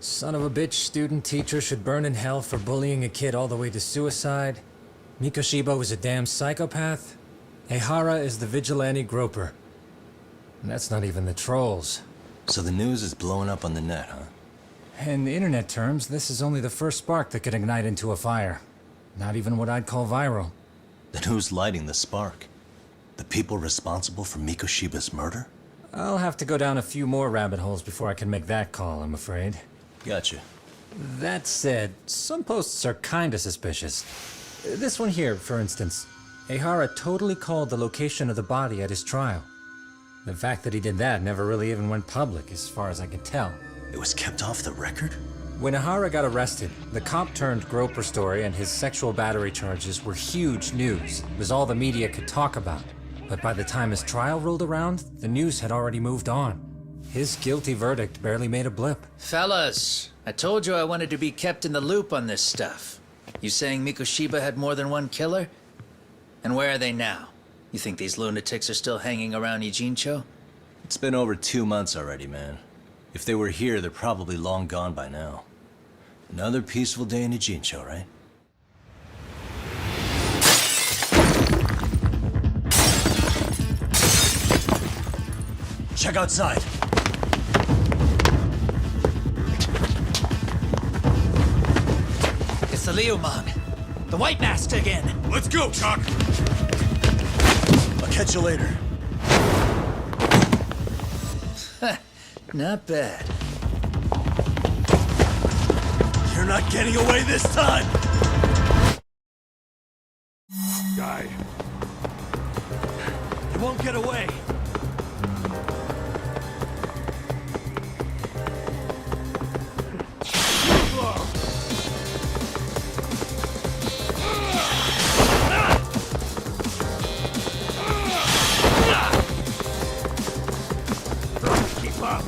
Son of a bitch student teacher should burn in hell for bullying a kid all the way to suicide. Mikoshiba was a damn psychopath. Ehara is the vigilante groper. And that's not even the trolls. So the news is blowing up on the net, huh? In internet terms, this is only the first spark that could ignite into a fire. Not even what I'd call viral. Then who's lighting the spark? The people responsible for Mikoshiba's murder? I'll have to go down a few more rabbit holes before I can make that call, I'm afraid. Gotcha. That said, some posts are kinda suspicious. This one here, for instance. Ehara totally called the location of the body at his trial. The fact that he did that never really even went public, as far as I can tell. It was kept off the record? When Ehara got arrested, the cop-turned-groper story and his sexual battery charges were huge news. It was all the media could talk about. But by the time his trial rolled around, the news had already moved on. His guilty verdict barely made a blip. Fellas, I told you I wanted to be kept in the loop on this stuff. You saying Mikoshiba had more than one killer? And where are they now? You think these lunatics are still hanging around Ijincho? It's been over 2 months already, man. If they were here, they're probably long gone by now. Another peaceful day in Ijincho, right? Check outside. It's the Leomon. The White Mask again. Let's go, Chuck! I'll catch you later. Not bad. You're not getting away this time! Guy. You won't get away. Keep up.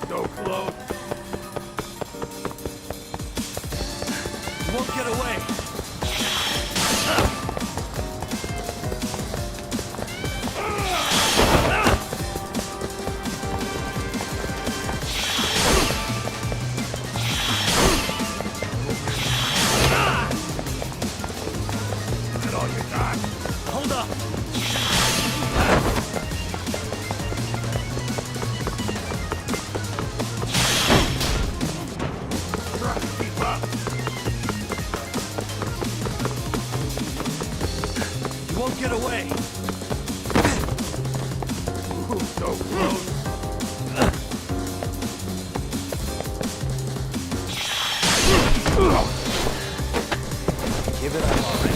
So close. You won't get away. Is that all you got? Hold up. Keep up. You won't get away. So close. Give it up already.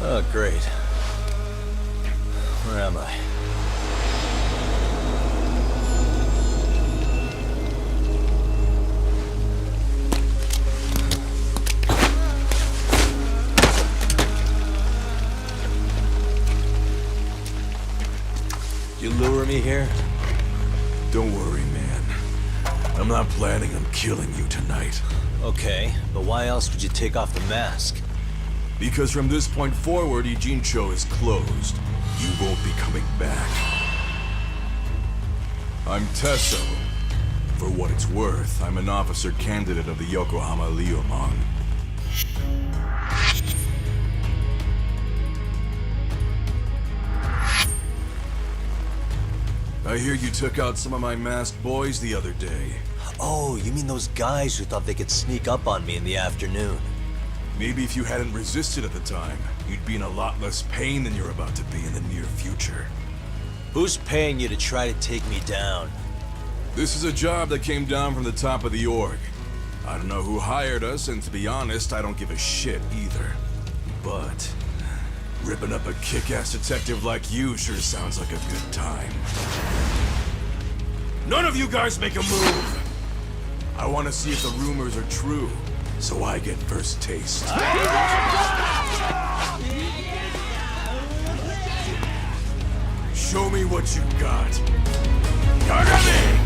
Oh, great. Where am I? You lure me here? Don't worry, man. I'm not planning on killing you tonight. Okay, but why else would you take off the mask? Because from this point forward, Ijincho is closed. You won't be coming back. I'm Tesso. For what it's worth, I'm an officer candidate of the Yokohama Leomon. I hear you took out some of my masked boys the other day. Oh, you mean those guys who thought they could sneak up on me in the afternoon? Maybe if you hadn't resisted at the time, you'd be in a lot less pain than you're about to be in the near future. Who's paying you to try to take me down? This is a job that came down from the top of the org. I don't know who hired us, and to be honest, I don't give a shit either. But ripping up a kick-ass detective like you sure sounds like a good time. None of you guys make a move! I want to see if the rumors are true, so I get first taste. Show me what you got. Kagami!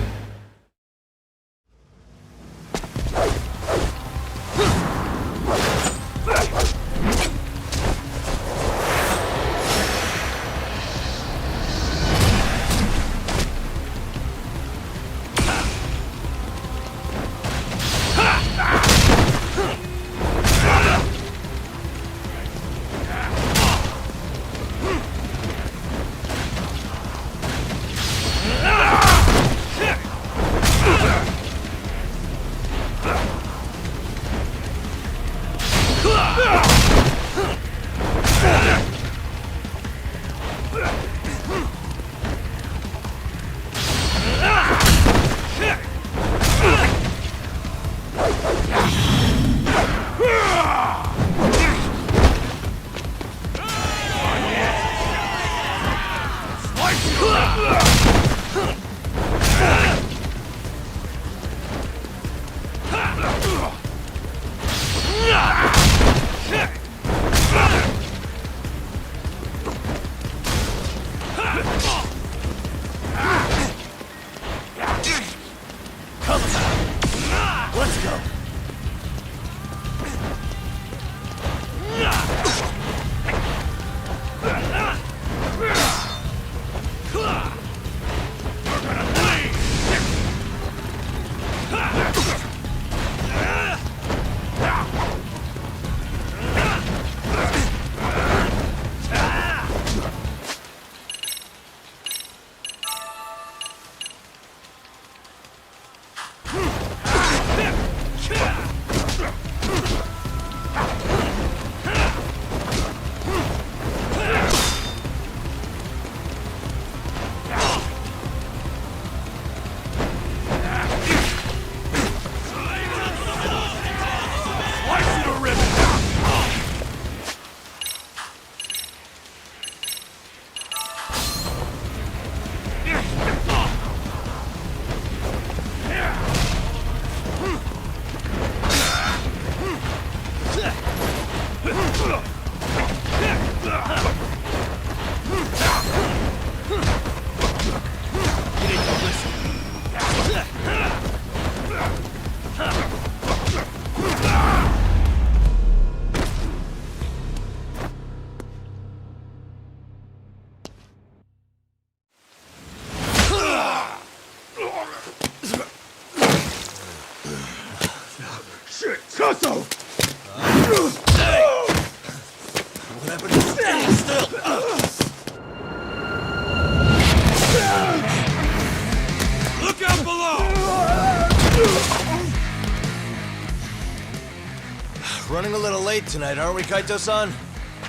Running a little late tonight, aren't we, Kaito-san?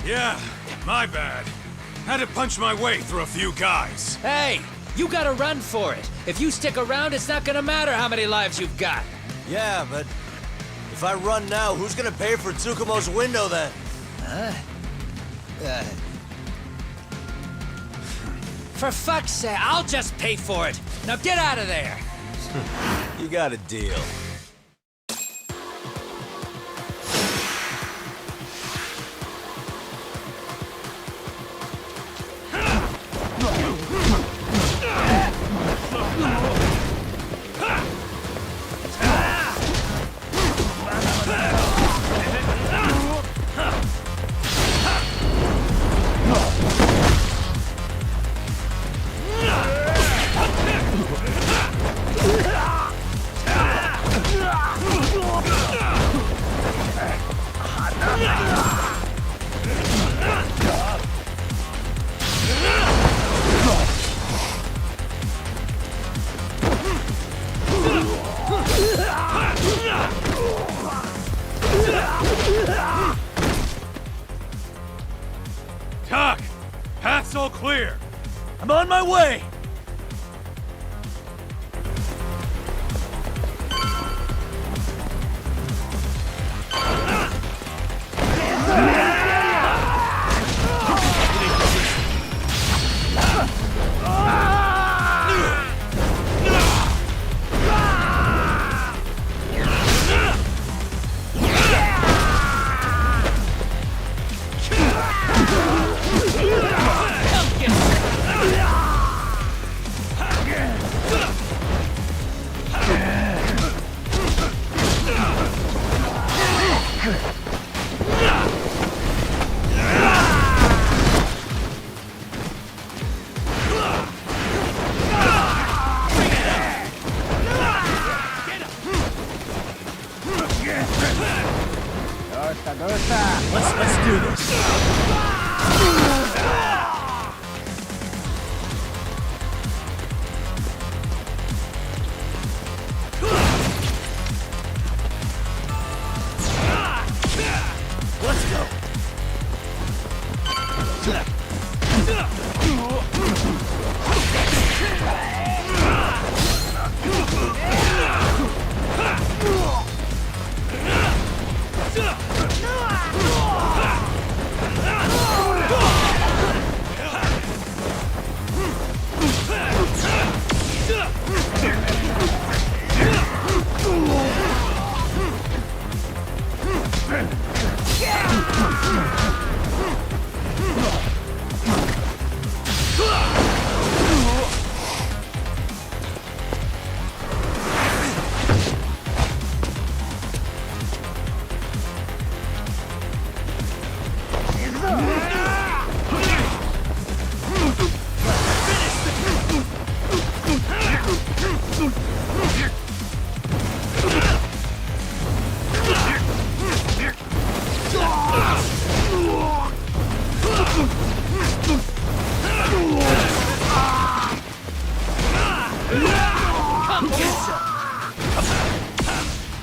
Yeah, my bad. Had to punch my way through a few guys. Hey, you gotta run for it. If you stick around, it's not gonna matter how many lives you've got. Yeah, but if I run now, who's gonna pay for Tsukumo's window then? For fuck's sake, I'll just pay for it. Now get out of there. You got a deal. Doc! Path's all clear! I'm on my way! Let's do this. Let's go.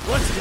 Let's go.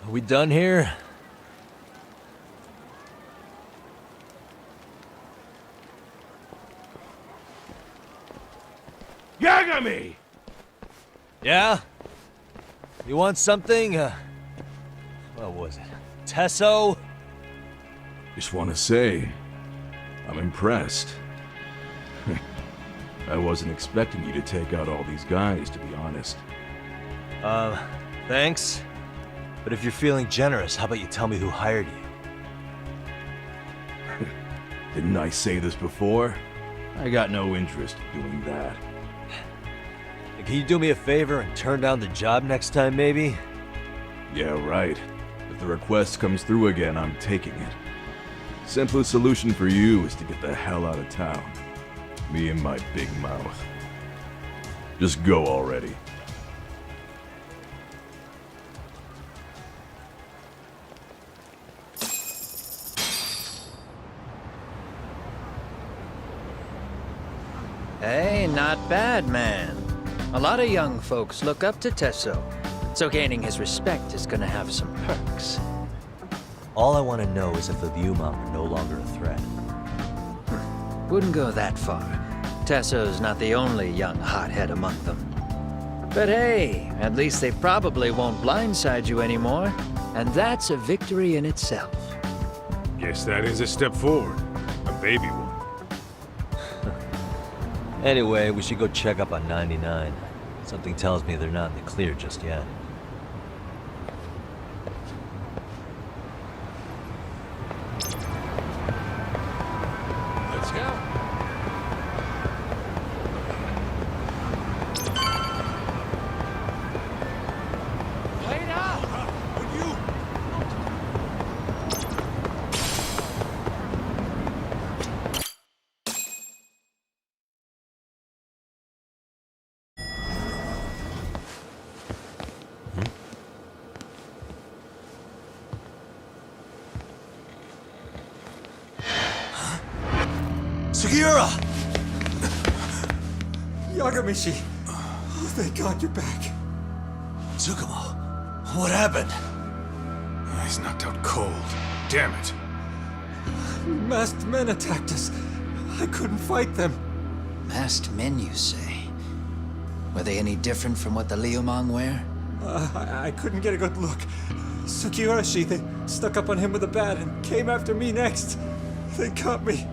Are we done here? Yagami! Yeah? You want something? What was it? Tesso? Just want to say, I'm impressed. I wasn't expecting you to take out all these guys, to be honest. Thanks. But if you're feeling generous, how about you tell me who hired you? Didn't I say this before? I got no interest in doing that. Can you do me a favor and turn down the job next time, maybe? Yeah, right. If the request comes through again, I'm taking it. Simplest solution for you is to get the hell out of town. Me and my big mouth. Just go already. Hey, not bad, man. A lot of young folks look up to Tesso, so gaining his respect is gonna have some perks. All I want to know is if the Vyuma are no longer a threat. Wouldn't go that far. Tesso's not the only young hothead among them. But hey, at least they probably won't blindside you anymore, and that's a victory in itself. Guess that is a step forward. A baby one. Anyway, we should go check up on 99. Something tells me they're not in the clear just yet. Let's go. Wait out! Would you? Sugiura! Yagamishi! Oh, thank God you're back. Tsukumo, what happened? He's knocked out cold. Damn it. Masked men attacked us. I couldn't fight them. Masked men, you say? Were they any different from what the Liumang wear? I couldn't get a good look. Sugiurashi, they stuck up on him with a bat and came after me next. They got me.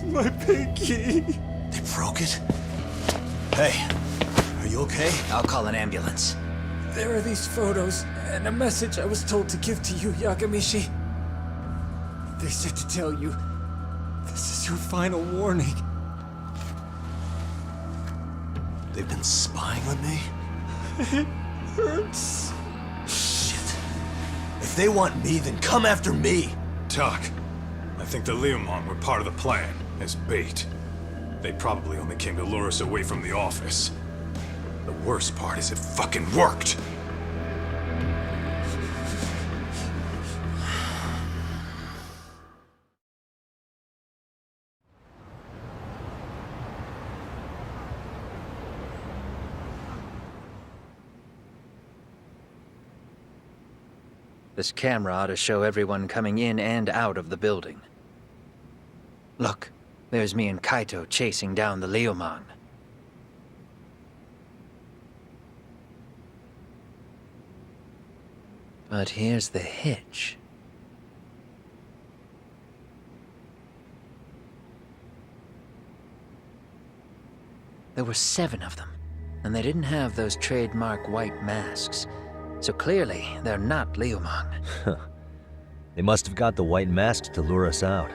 My pinky. They broke it? Hey, are you okay? I'll call an ambulance. There are these photos and a message I was told to give to you, Yagamishi. They said to tell you, this is your final warning. They've been spying on me? It hurts. Shit. If they want me, then come after me! Talk. I think the Liumang were part of the plan, as bait. They probably only came to lure us away from the office. The worst part is it fucking worked! This camera ought to show everyone coming in and out of the building. Look, there's me and Kaito chasing down the Liumang. But here's the hitch. There were 7 of them, and they didn't have those trademark white masks. So clearly, they're not Liumang. They must have got the white masks to lure us out,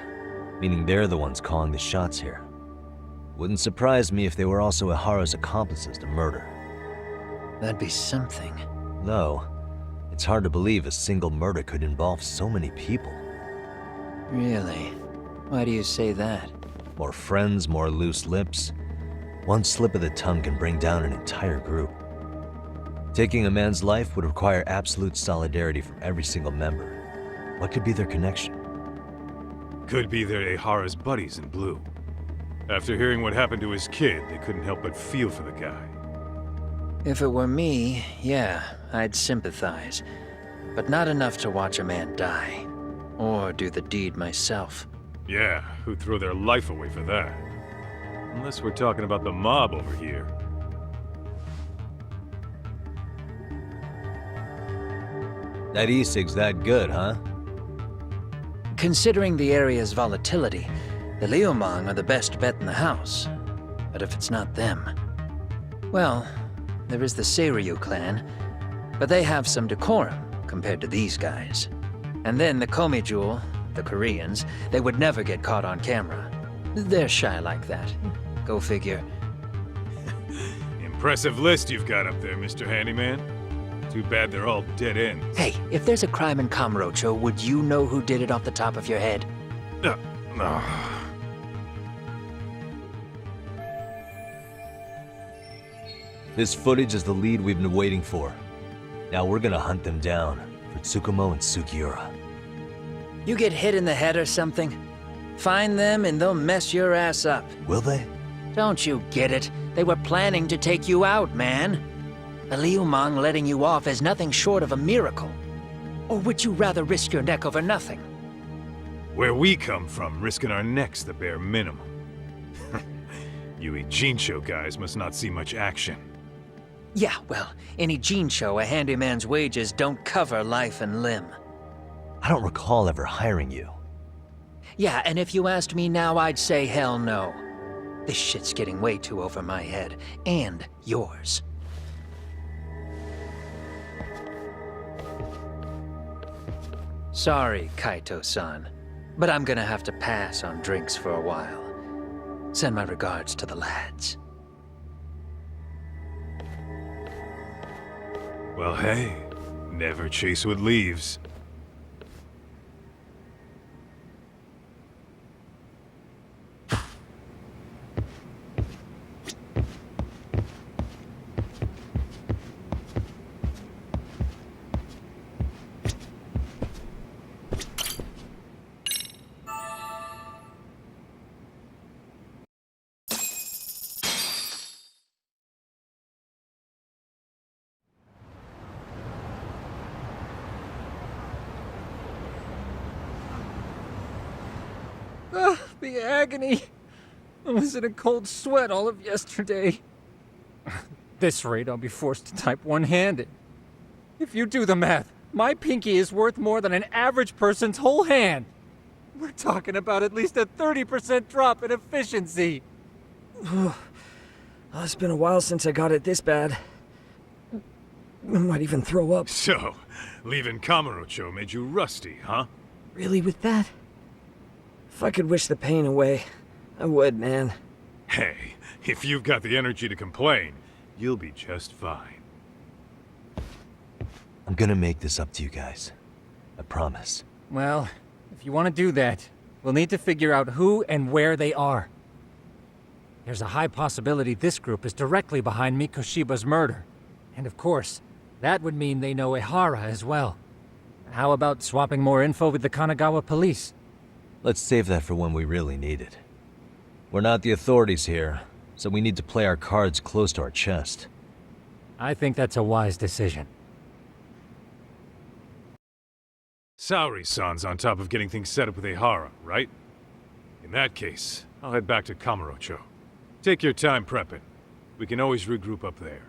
meaning they're the ones calling the shots here. Wouldn't surprise me if they were also Ihara's accomplices to murder. That'd be something. Though, it's hard to believe a single murder could involve so many people. Really? Why do you say that? More friends, more loose lips. One slip of the tongue can bring down an entire group. Taking a man's life would require absolute solidarity from every single member. What could be their connection? Could be they're Ihara's buddies in blue. After hearing what happened to his kid, they couldn't help but feel for the guy. If it were me, yeah, I'd sympathize. But not enough to watch a man die. Or do the deed myself. Yeah, who'd throw their life away for that? Unless we're talking about the mob over here. That e-cig's that good, huh? Considering the area's volatility, the Liumang are the best bet in the house. But if it's not them... Well, there is the Seiryu clan, but they have some decorum compared to these guys. And then the Komijul, the Koreans, they would never get caught on camera. They're shy like that. Go figure. Impressive list you've got up there, Mr. Handyman. Too bad they're all dead ends. Hey, if there's a crime in Kamurocho, would you know who did it off the top of your head? No. This footage is the lead we've been waiting for. Now we're gonna hunt them down for Tsukumo and Sugiura. You get hit in the head or something? Find them and they'll mess your ass up. Will they? Don't you get it? They were planning to take you out, man. The Liumang letting you off is nothing short of a miracle. Or would you rather risk your neck over nothing? Where we come from, risking our necks the bare minimum. You Ijincho guys must not see much action. Yeah, well, in Ijincho, a handyman's wages don't cover life and limb. I don't recall ever hiring you. Yeah, and if you asked me now, I'd say hell no. This shit's getting way too over my head. And yours. Sorry, Kaito-san, but I'm gonna have to pass on drinks for a while. Send my regards to the lads. Well, hey, never chase what leaves. The agony! I was in a cold sweat all of yesterday. This rate, I'll be forced to type one-handed. If you do the math, my pinky is worth more than an average person's whole hand. We're talking about at least a 30% drop in efficiency. It's been a while since I got it this bad. I might even throw up. So, leaving Kamurocho made you rusty, huh? Really with that? If I could wish the pain away, I would, man. Hey, if you've got the energy to complain, you'll be just fine. I'm gonna make this up to you guys. I promise. Well, if you want to do that, we'll need to figure out who and where they are. There's a high possibility this group is directly behind Mikoshiba's murder. And of course, that would mean they know Ehara as well. How about swapping more info with the Kanagawa police? Let's save that for when we really need it. We're not the authorities here, so we need to play our cards close to our chest. I think that's a wise decision. Saori-san's on top of getting things set up with Ehara, right? In that case, I'll head back to Kamurocho. Take your time prepping. We can always regroup up there.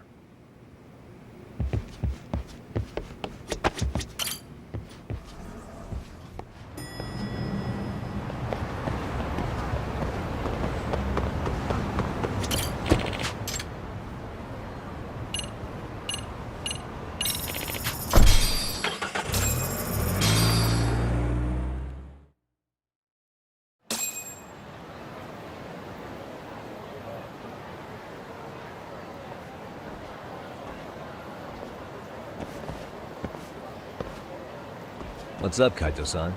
What's up, Kaito-san?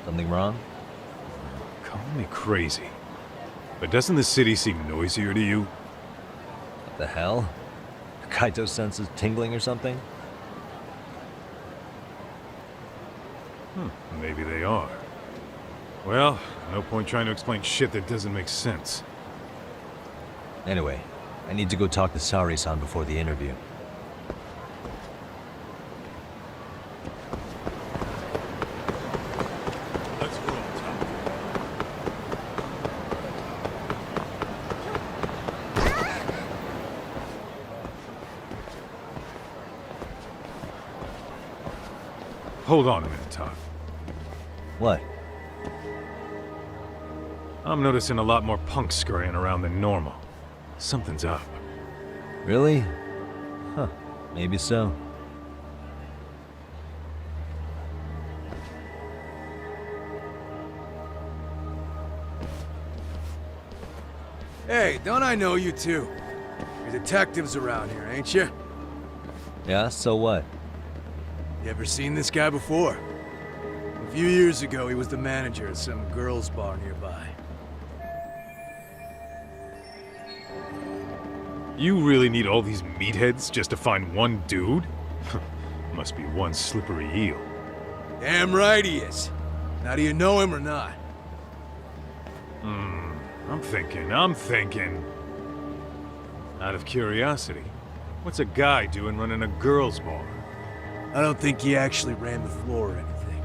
Something wrong? Call me crazy, but doesn't the city seem noisier to you? What the hell? Kaito senses tingling or something? Maybe they are. Well, no point trying to explain shit that doesn't make sense. Anyway, I need to go talk to Saori-san before the interview. Let's roll, Tom. Hold on a minute, Todd. What? I'm noticing a lot more punks scurrying around than normal. Something's up. Really? Huh. Maybe so. Hey, don't I know you two? You're detectives around here, ain't you? Yeah, so what? You ever seen this guy before? A few years ago, he was the manager at some girls' bar nearby. You really need all these meatheads just to find one dude? Must be one slippery eel. Damn right he is. Now, do you know him or not? I'm thinking. Out of curiosity, what's a guy doing running a girls' bar? I don't think he actually ran the floor or anything.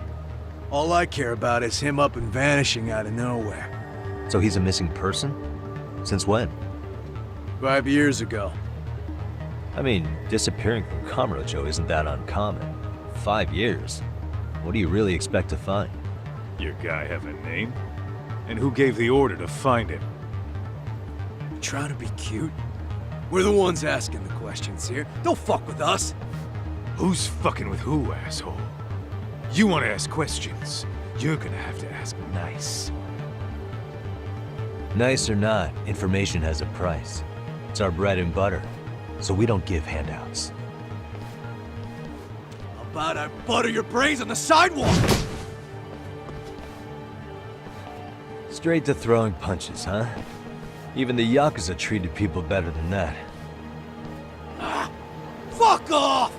All I care about is him up and vanishing out of nowhere. So he's a missing person? Since when? 5 years ago. I mean, disappearing from Kamurocho isn't that uncommon. 5 years? What do you really expect to find? Your guy have a name? And who gave the order to find him? You trying to be cute? We're the ones asking the questions here. Don't fuck with us. Who's fucking with who, asshole? You want to ask questions? You're gonna have to ask nice. Nice or not, information has a price. It's our bread and butter, so we don't give handouts. How about I butter your brains on the sidewalk? Straight to throwing punches, huh? Even the YAKUZA treated people better than that. Fuck off!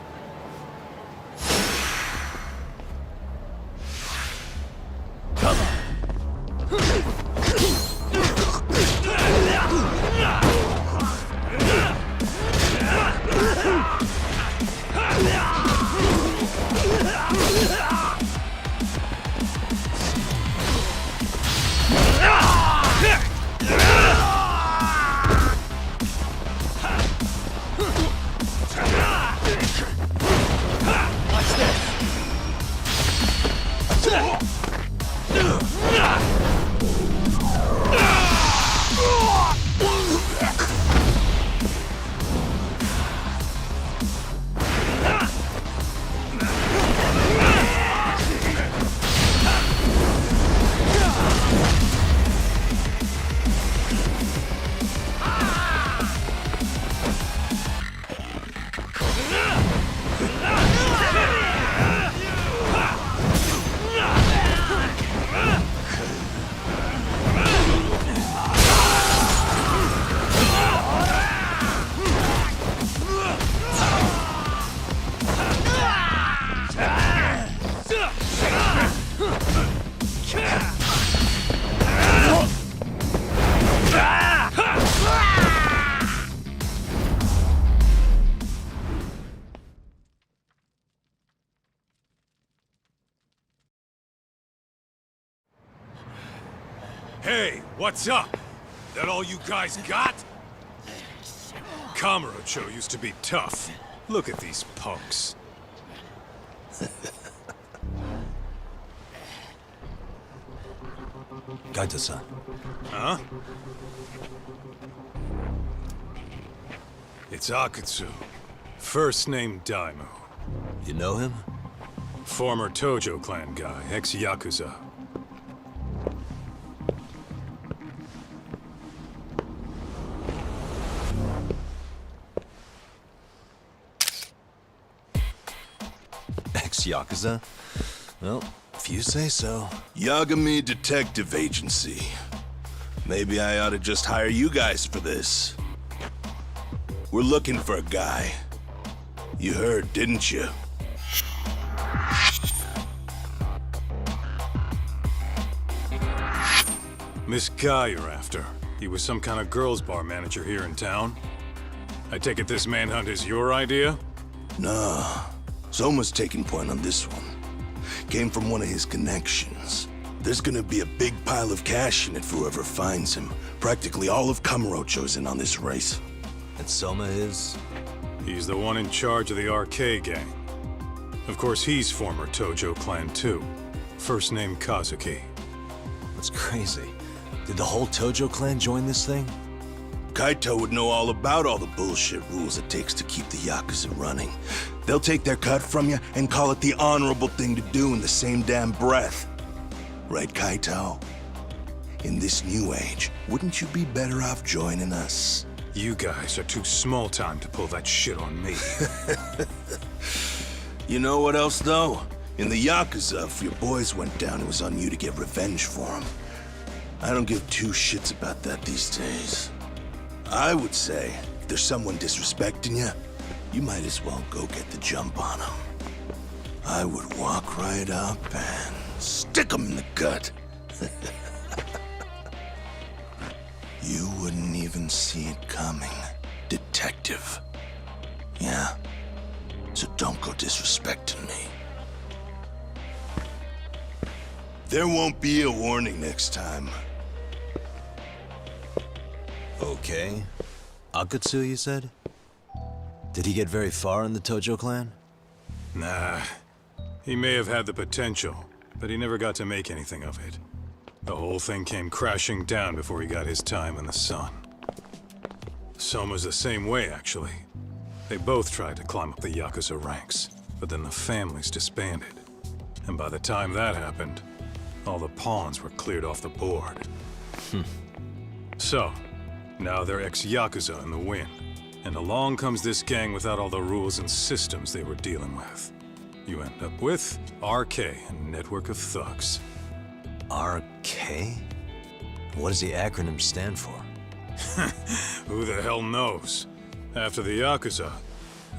Hey, what's up? That all you guys got? Kamurocho used to be tough. Look at these punks. Kaito-san. Huh? It's Akutsu. First name Daimyo. You know him? Former Tojo clan guy, ex-Yakuza. Ex-Yakuza? Well, if you say so. Yagami Detective Agency. Maybe I ought to just hire you guys for this. We're looking for a guy. You heard, didn't you? This guy you're after, he was some kind of girls' bar manager here in town? I take it this manhunt is your idea? Nah. Soma's taking point on this one. Came from one of his connections. There's gonna be a big pile of cash in it for whoever finds him. Practically all of Kamurocho's in on this race. And Soma is? He's the one in charge of the RK gang. Of course, he's former Tojo clan too. First name Kazuki. That's crazy. Did the whole Tojo clan join this thing? Kaito would know all about all the bullshit rules it takes to keep the Yakuza running. They'll take their cut from you and call it the honorable thing to do in the same damn breath. Right, Kaito? In this new age, wouldn't you be better off joining us? You guys are too small time to pull that shit on me. You know what else, though? In the Yakuza, if your boys went down, it was on you to get revenge for them. I don't give two shits about that these days. I would say, if there's someone disrespecting you, you might as well go get the jump on them. I would walk right up and stick them in the gut. You wouldn't even see it coming, detective. Yeah? So don't go disrespecting me. There won't be a warning next time. Okay. Akutsu, you said? Did he get very far in the Tojo clan? Nah. He may have had the potential, but he never got to make anything of it. The whole thing came crashing down before he got his time in the sun. Soma's the same way, actually. They both tried to climb up the YAKUZA ranks, but then the families disbanded. And by the time that happened, all the pawns were cleared off the board. So, now they're ex-YAKUZA in the wind. And along comes this gang without all the rules and systems they were dealing with. You end up with RK, a network of thugs. RK? What does the acronym stand for? Who the hell knows? After the YAKUZA,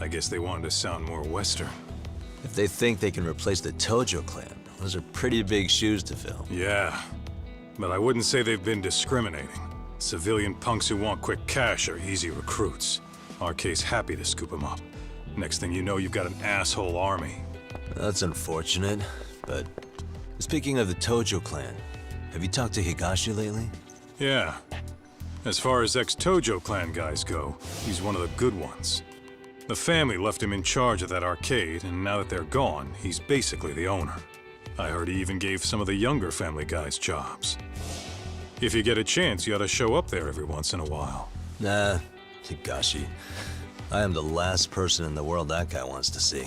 I guess they wanted to sound more Western. If they think they can replace the Tojo clan, those are pretty big shoes to fill. Yeah, but I wouldn't say they've been discriminating. Civilian punks who want quick cash are easy recruits. RK's happy to scoop them up. Next thing you know, you've got an asshole army. That's unfortunate, but speaking of the Tojo clan, have you talked to Higashi lately? Yeah. As far as ex-Tojo clan guys go, he's one of the good ones. The family left him in charge of that arcade, and now that they're gone, he's basically the owner. I heard he even gave some of the younger family guys jobs. If you get a chance, you ought to show up there every once in a while. Nah, Higashi. I am the last person in the world that guy wants to see.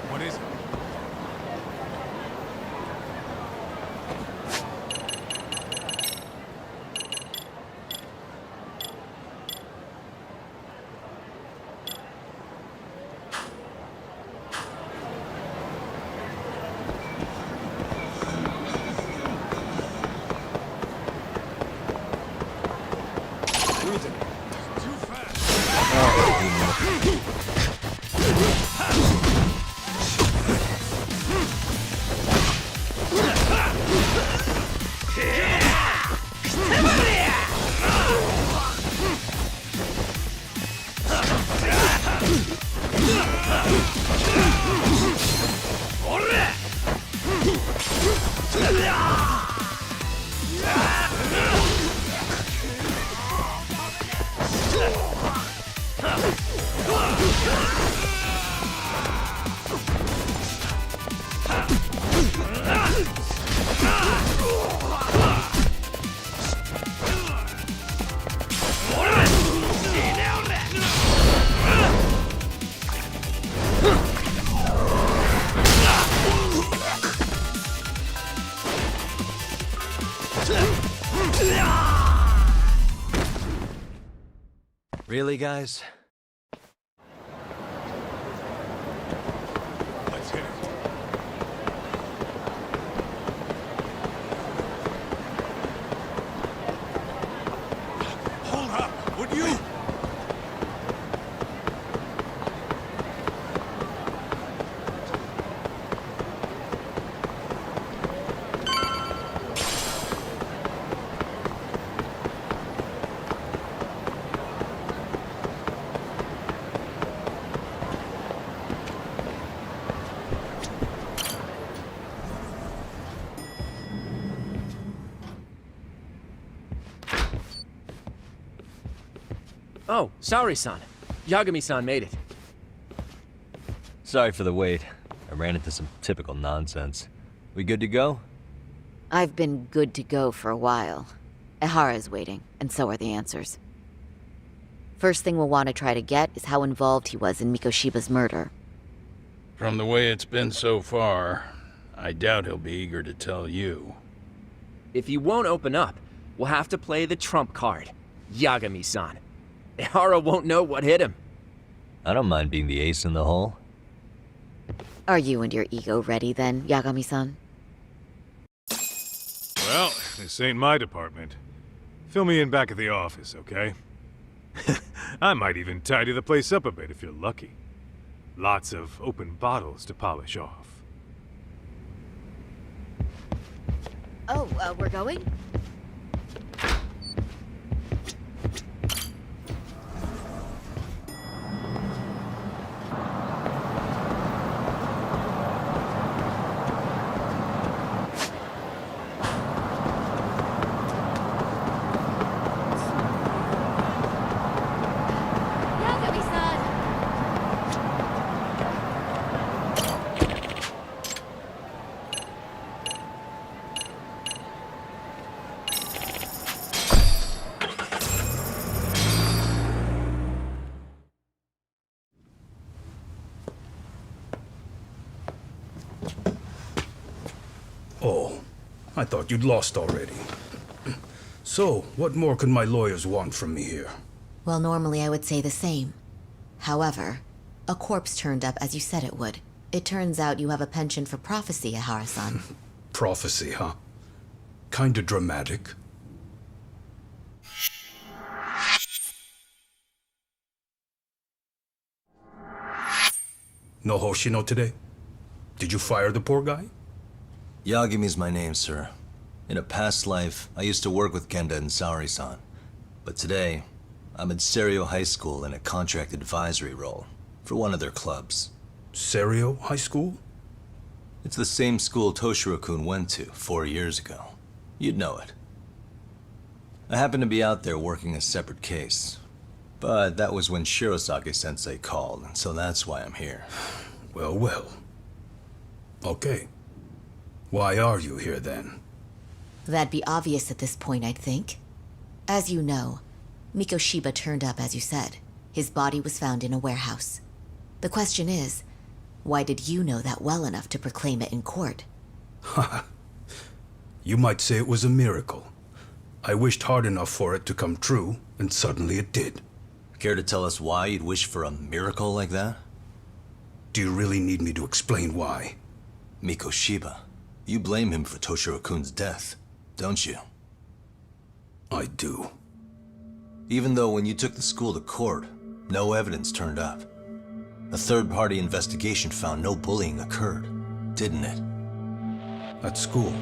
What is it? Really, guys? Let's hit it. Hold up, would you? Oh, sorry-san. Yagami-san made it. Sorry for the wait. I ran into some typical nonsense. We good to go? I've been good to go for a while. Ehara's waiting, and so are the answers. First thing we'll want to try to get is how involved he was in Mikoshiba's murder. From the way it's been so far, I doubt he'll be eager to tell you. If he won't open up, we'll have to play the trump card. Yagami-san. Ehara won't know what hit him. I don't mind being the ace in the hole. Are you and your ego ready then, Yagami-san? Well, this ain't my department. Fill me in back at the office, okay? I might even tidy the place up a bit if you're lucky. Lots of open bottles to polish off. Oh, we're going? Oh, I thought you'd lost already. So, what more could my lawyers want from me here? Well, normally I would say the same. However, a corpse turned up as you said it would. It turns out you have a penchant for prophecy, Ehara-san. Prophecy, huh? Kinda dramatic. No Hoshino today? Did you fire the poor guy? Yagumi's my name, sir. In a past life, I used to work with Kenda and Saori-san. But today, I'm at Serio High School in a contract advisory role for one of their clubs. Serio High School? It's the same school Toshiro-kun went to 4 years ago. You'd know it. I happened to be out there working a separate case. But that was when Shirosake-sensei called, and so that's why I'm here. Well, well. Okay. Why are you here then? That'd be obvious at this point, I'd think. As you know, Mikoshiba turned up as you said. His body was found in a warehouse. The question is, why did you know that well enough to proclaim it in court? Haha. You might say it was a miracle. I wished hard enough for it to come true, and suddenly it did. Care to tell us why you'd wish for a miracle like that? Do you really need me to explain why? Mikoshiba. You blame him for Toshiro-kun's death, don't you? I do. Even though when you took the school to court, no evidence turned up. A third-party investigation found no bullying occurred, didn't it? At school,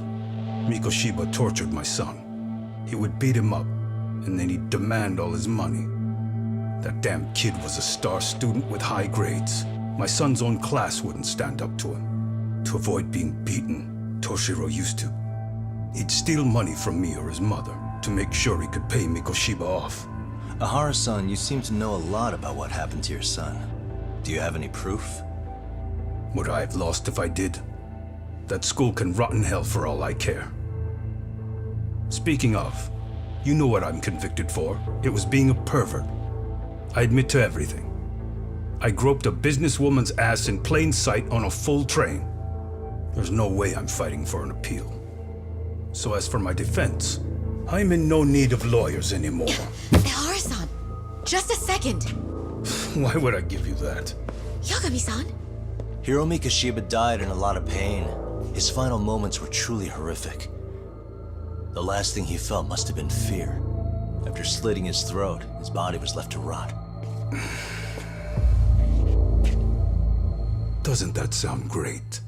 Mikoshiba tortured my son. He would beat him up, and then he'd demand all his money. That damn kid was a star student with high grades. My son's own class wouldn't stand up to him. To avoid being beaten, Toshiro used to. He'd steal money from me or his mother to make sure he could pay Mikoshiba off. Ehara-san, you seem to know a lot about what happened to your son. Do you have any proof? Would I have lost if I did? That school can rot in hell for all I care. Speaking of, you know what I'm convicted for. It was being a pervert. I admit to everything. I groped a businesswoman's ass in plain sight on a full train. There's no way I'm fighting for an appeal. So as for my defense, I'm in no need of lawyers anymore. Ehara-san, just a second. Why would I give you that? Yagami-san. Hiro Mikoshiba died in a lot of pain. His final moments were truly horrific. The last thing he felt must have been fear. After slitting his throat, his body was left to rot. Doesn't that sound great?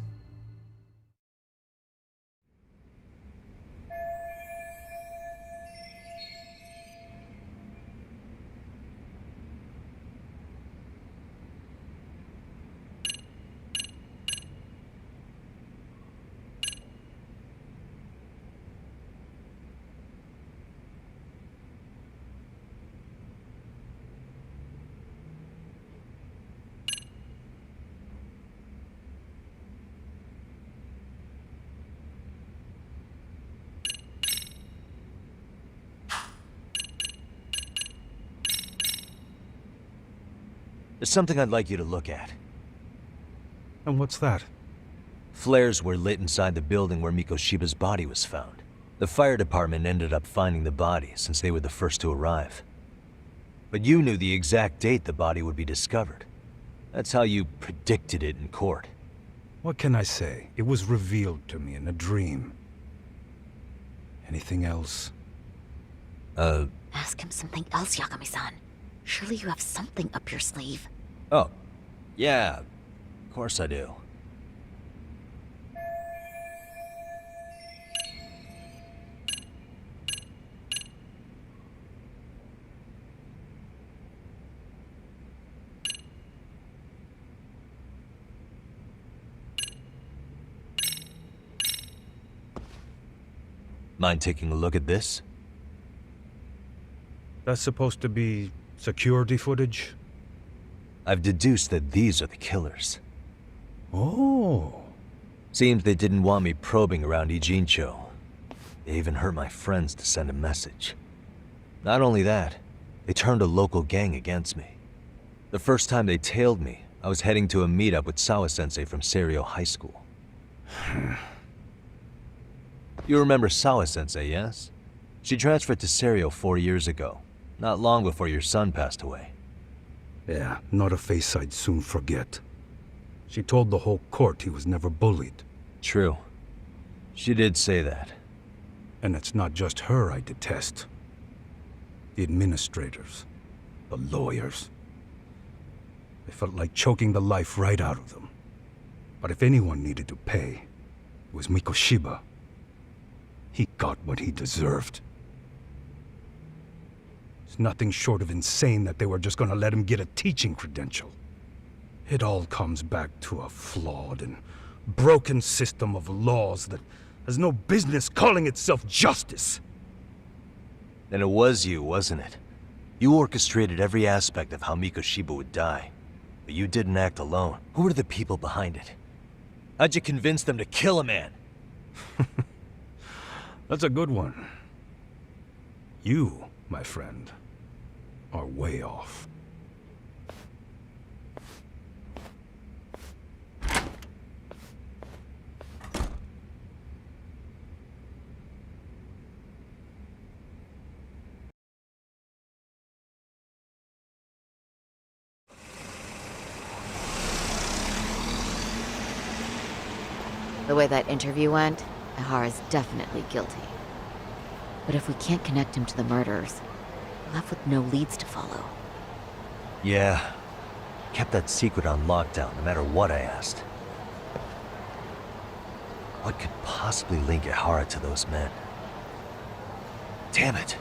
There's something I'd like you to look at. And what's that? Flares were lit inside the building where Mikoshiba's body was found. The fire department ended up finding the body since they were the first to arrive. But you knew the exact date the body would be discovered. That's how you predicted it in court. What can I say? It was revealed to me in a dream. Anything else? Ask him something else, Yagami-san. Surely you have something up your sleeve. Oh, yeah, of course I do. Mind taking a look at this? That's supposed to be security footage? I've deduced that these are the killers. Oh. Seems they didn't want me probing around Ijincho. They even hurt my friends to send a message. Not only that, they turned a local gang against me. The first time they tailed me, I was heading to a meetup with Sawa-sensei from Serio High School. You remember Sawa-sensei, yes? She transferred to Serio 4 years ago, not long before your son passed away. Yeah, not a face I'd soon forget. She told the whole court he was never bullied. True. She did say that. And it's not just her I detest. The administrators, the lawyers. I felt like choking the life right out of them. But if anyone needed to pay, it was Mikoshiba. He got what he deserved. It's nothing short of insane that they were just gonna let him get a teaching credential. It all comes back to a flawed and broken system of laws that has no business calling itself justice. Then it was you, wasn't it? You orchestrated every aspect of how Mikoshiba would die. But you didn't act alone. Who were the people behind it? How'd you convince them to kill a man? That's a good one. You, my friend, are way off. The way that interview went, Ihara's definitely guilty. But if we can't connect him to the murderers, we're left with no leads to follow. Yeah. Kept that secret on lockdown, no matter what I asked. What could possibly link Ihara to those men? Damn it.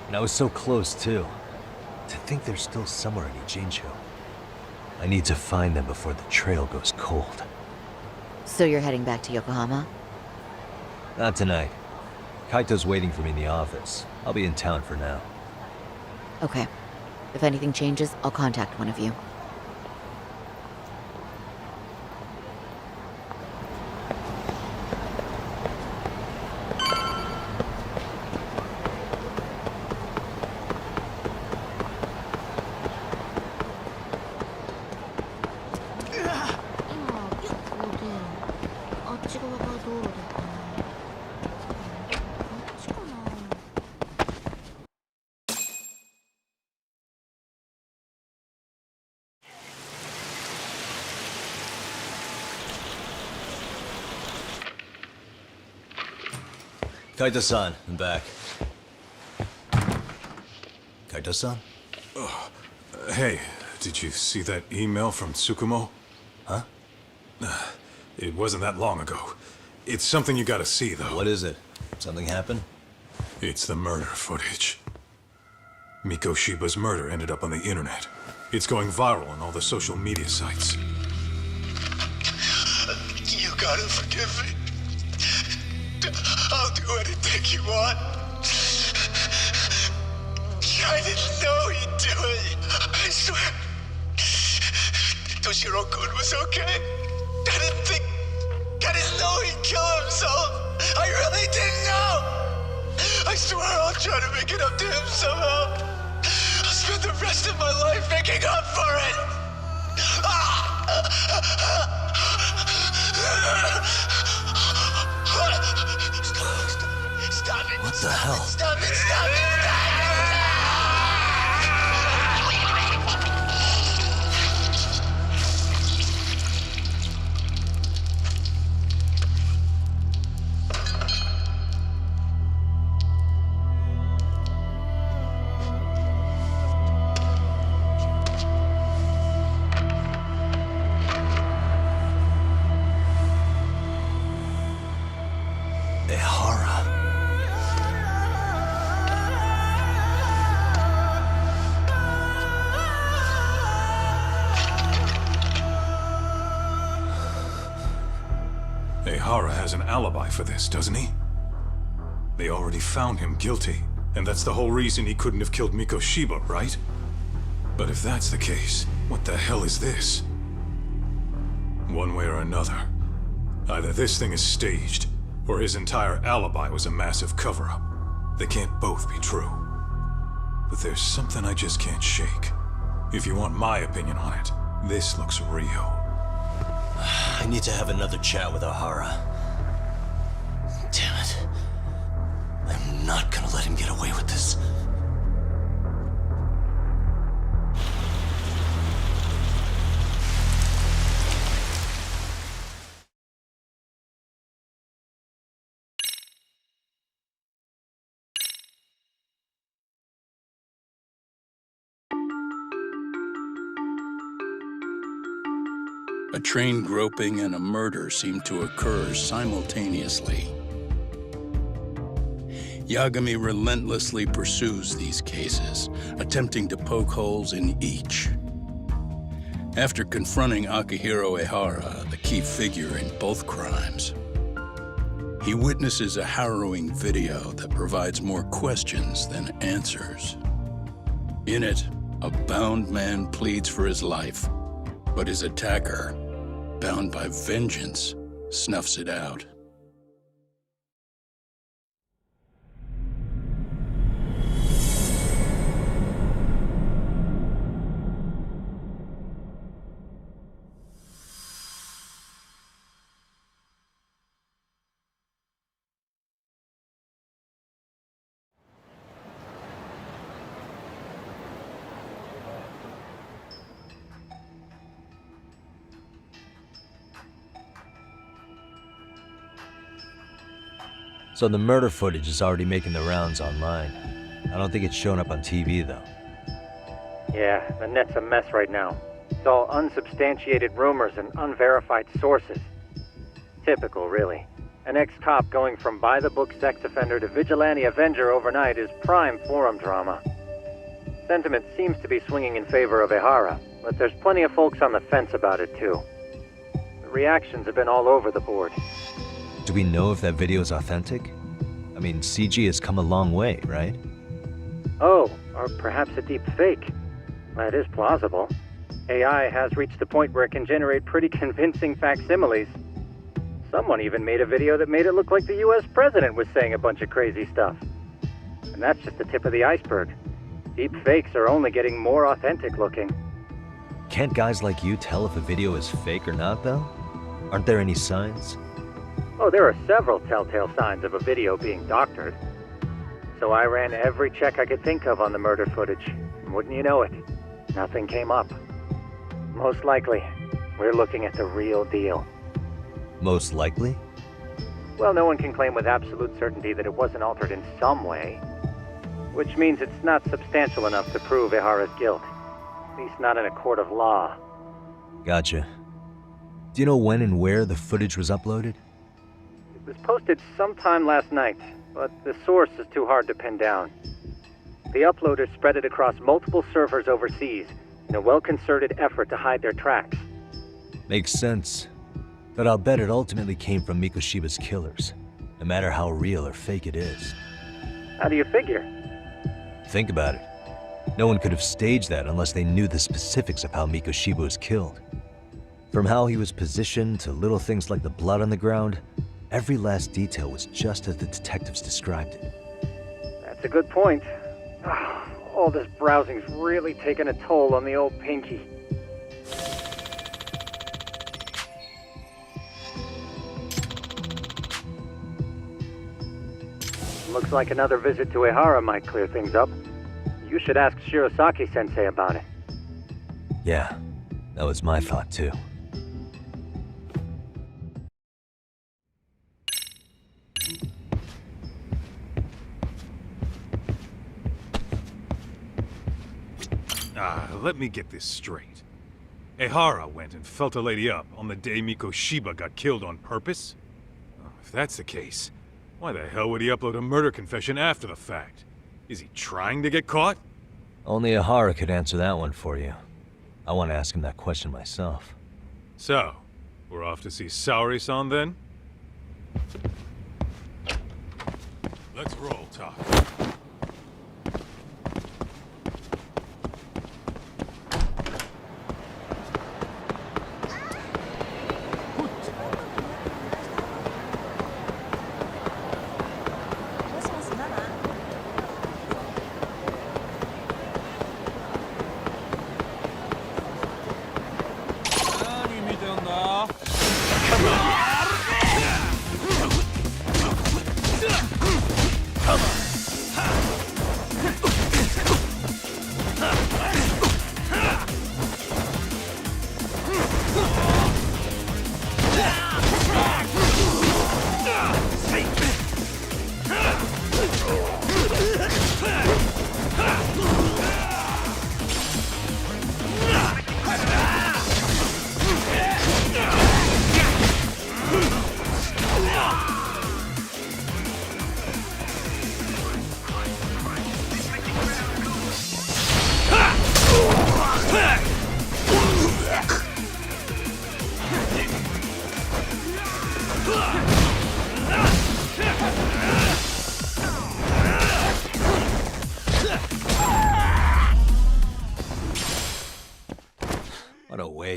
And I was so close, too. To think they're still somewhere in Ijincho. I need to find them before the trail goes cold. So you're heading back to Yokohama? Not tonight. Kaito's waiting for me in the office. I'll be in town for now. Okay. If anything changes, I'll contact one of you. Kaito-san, I'm back. Kaito-san? Hey, did you see that email from Tsukumo? Huh? It wasn't that long ago. It's something you gotta see, though. What is it? Something happened? It's the murder footage. Mikoshiba's murder ended up on the internet. It's going viral on all the social media sites. You gotta forgive me. I'll do anything you want. I didn't know he'd do it. I swear. Toshiro-kun was okay. I didn't know he'd kill himself. I really didn't know. I swear I'll try to make it up to him somehow. I'll spend the rest of my life making up for it. Stop it. What the hell? Stop it, stop it, stop it! Ihara has an alibi for this, doesn't he? They already found him guilty, and that's the whole reason he couldn't have killed Mikoshiba, right? But if that's the case, what the hell is this? One way or another, either this thing is staged, or his entire alibi was a massive cover-up. They can't both be true. But there's something I just can't shake. If you want my opinion on it, this looks real. I need to have another chat with Ihara. Damn it. A train groping and a murder seem to occur simultaneously. Yagami relentlessly pursues these cases, attempting to poke holes in each. After confronting Akihiro Ehara, the key figure in both crimes, he witnesses a harrowing video that provides more questions than answers. In it, a bound man pleads for his life, but his attacker, bound by vengeance, snuffs it out. So the murder footage is already making the rounds online. I don't think it's showing up on TV, though. Yeah, the net's a mess right now. It's all unsubstantiated rumors and unverified sources. Typical, really. An ex-cop going from by-the-book sex offender to vigilante avenger overnight is prime forum drama. Sentiment seems to be swinging in favor of Ehara, but there's plenty of folks on the fence about it, too. The reactions have been all over the board. Do we know if that video is authentic? I mean, CG has come a long way, right? Oh, or perhaps a deep fake. That is plausible. AI has reached the point where it can generate pretty convincing facsimiles. Someone even made a video that made it look like the US president was saying a bunch of crazy stuff. And that's just the tip of the iceberg. Deep fakes are only getting more authentic looking. Can't guys like you tell if a video is fake or not, though? Aren't there any signs? Oh, there are several telltale signs of a video being doctored. So I ran every check I could think of on the murder footage. And wouldn't you know it, nothing came up. Most likely, we're looking at the real deal. Most likely? Well, no one can claim with absolute certainty that it wasn't altered in some way. Which means it's not substantial enough to prove Ehara's guilt. At least not in a court of law. Gotcha. Do you know when and where the footage was uploaded? It was posted sometime last night, but the source is too hard to pin down. The uploaders spread it across multiple servers overseas in a well-concerted effort to hide their tracks. Makes sense. But I'll bet it ultimately came from Mikoshiba's killers, no matter how real or fake it is. How do you figure? Think about it. No one could have staged that unless they knew the specifics of how Mikoshiba was killed. From how he was positioned to little things like the blood on the ground, every last detail was just as the detectives described it. That's a good point. All this browsing's really taken a toll on the old pinky. Looks like another visit to Ehara might clear things up. You should ask Shirosaki-sensei about it. Yeah, that was my thought too. Let me get this straight. Ehara went and felt a lady up on the day Mikoshiba got killed on purpose? If that's the case, why the hell would he upload a murder confession after the fact? Is he trying to get caught? Only Ehara could answer that one for you. I want to ask him that question myself. So, we're off to see Saori-san then? Let's roll, Talk.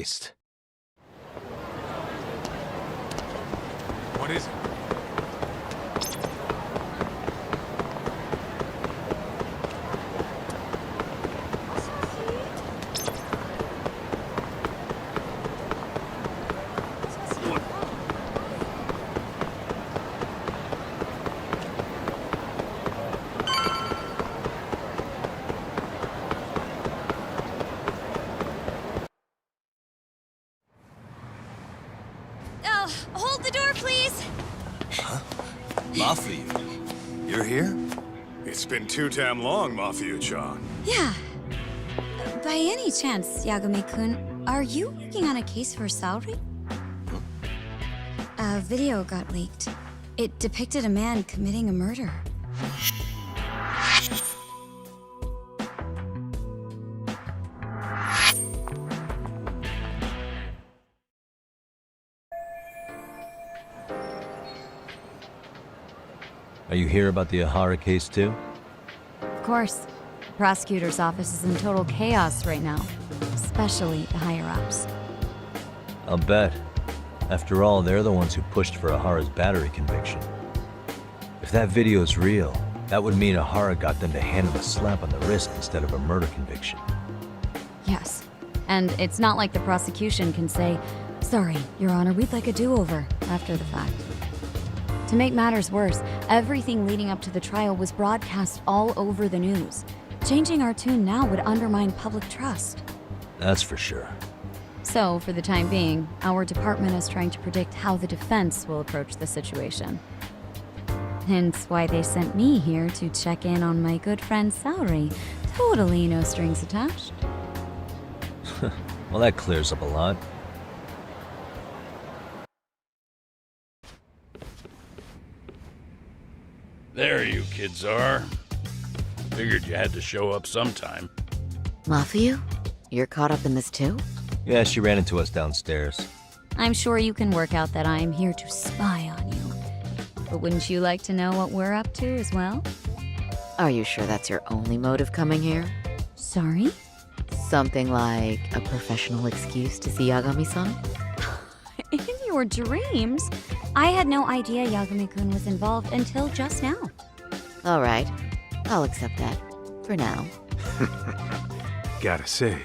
Christ. What is it? Hold the door, please! Mafia, you're here? It's been too damn long, Mafia-chan. Yeah. By any chance, Yagami-kun, are you working on a case for Saori? A video got leaked. It depicted a man committing a murder. Are you here about the Ahara case too? Of course. The prosecutor's office is in total chaos right now, especially the higher-ups. I'll bet. After all, they're the ones who pushed for Ahara's battery conviction. If that video is real, that would mean Ahara got them to hand him a slap on the wrist instead of a murder conviction. Yes. And it's not like the prosecution can say, "Sorry, Your Honor, we'd like a do-over," after the fact. To make matters worse, everything leading up to the trial was broadcast all over the news. Changing our tune now would undermine public trust. That's for sure. So, for the time being, our department is trying to predict how the defense will approach the situation. Hence why they sent me here to check in on my good friend Saori. Totally no strings attached. Well, that clears up a lot. There you kids are. Figured you had to show up sometime. Mafia? You're caught up in this too? Yeah, she ran into us downstairs. I'm sure you can work out that I'm here to spy on you. But wouldn't you like to know what we're up to as well? Are you sure that's your only motive coming here? Sorry? Something like a professional excuse to see Yagami-san? In your dreams? I had no idea Yagami-kun was involved until just now. All right, I'll accept that. For now. Gotta say,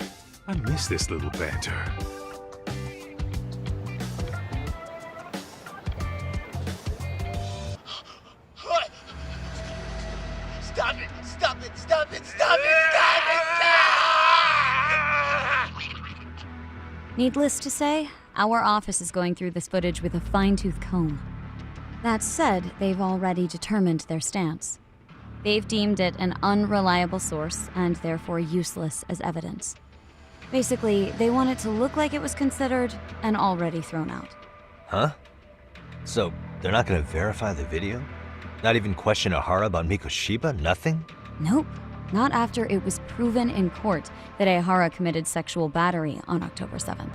I miss this little banter. What? Stop it! Stop it! Stop it! Stop it! Stop it! Needless to say, our office is going through this footage with a fine-tooth comb. That said, they've already determined their stance. They've deemed it an unreliable source and therefore useless as evidence. Basically, they want it to look like it was considered and already thrown out. Huh? So, they're not gonna verify the video? Not even question Ahara about Mikoshiba? Nothing? Nope. Not after it was proven in court that Ahara committed sexual battery on October 7th.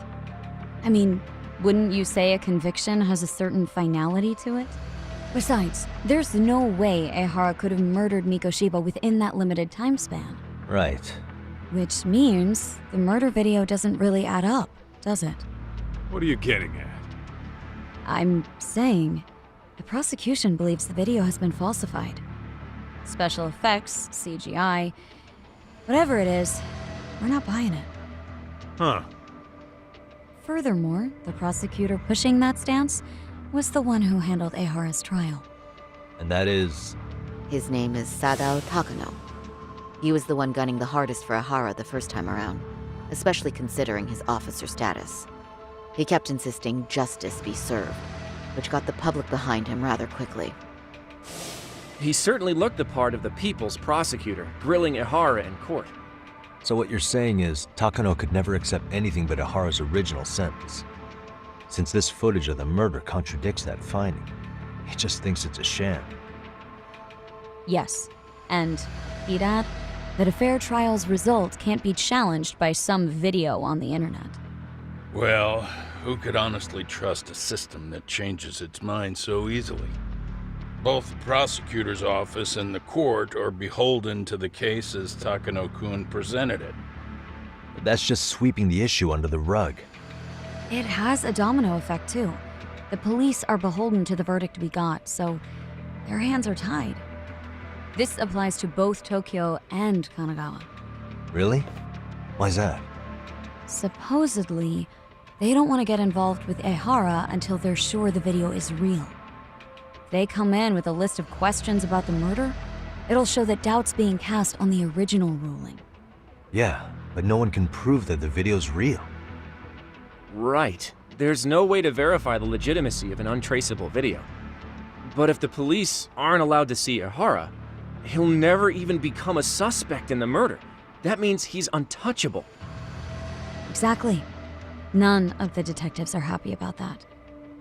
I mean, wouldn't you say a conviction has a certain finality to it? Besides, there's no way Ahara could have murdered Mikoshiba within that limited time span. Right. Which means the murder video doesn't really add up, does it? What are you getting at? I'm saying the prosecution believes the video has been falsified. Special effects, CGI, whatever it is, we're not buying it. Huh. Furthermore, the prosecutor pushing that stance was the one who handled Ahara's trial. And that is... His name is Sadao Takano. He was the one gunning the hardest for Ahara the first time around, especially considering his officer status. He kept insisting justice be served, which got the public behind him rather quickly. He certainly looked the part of the people's prosecutor, grilling Ahara in court. So what you're saying is, Takano could never accept anything but Ahara's original sentence. Since this footage of the murder contradicts that finding, he just thinks it's a sham. Yes, and he'd add that a fair trial's result can't be challenged by some video on the internet. Well, who could honestly trust a system that changes its mind so easily? Both the prosecutor's office and the court are beholden to the case as Takano-kun presented it. But that's just sweeping the issue under the rug. It has a domino effect, too. The police are beholden to the verdict we got, so their hands are tied. This applies to both Tokyo and Kanagawa. Really? Why's that? Supposedly, they don't want to get involved with Ehara until they're sure the video is real. If they come in with a list of questions about the murder, it'll show that doubt's being cast on the original ruling. Yeah, but no one can prove that the video's real. Right. There's no way to verify the legitimacy of an untraceable video. But if the police aren't allowed to see Ehara, he'll never even become a suspect in the murder. That means he's untouchable. Exactly. None of the detectives are happy about that.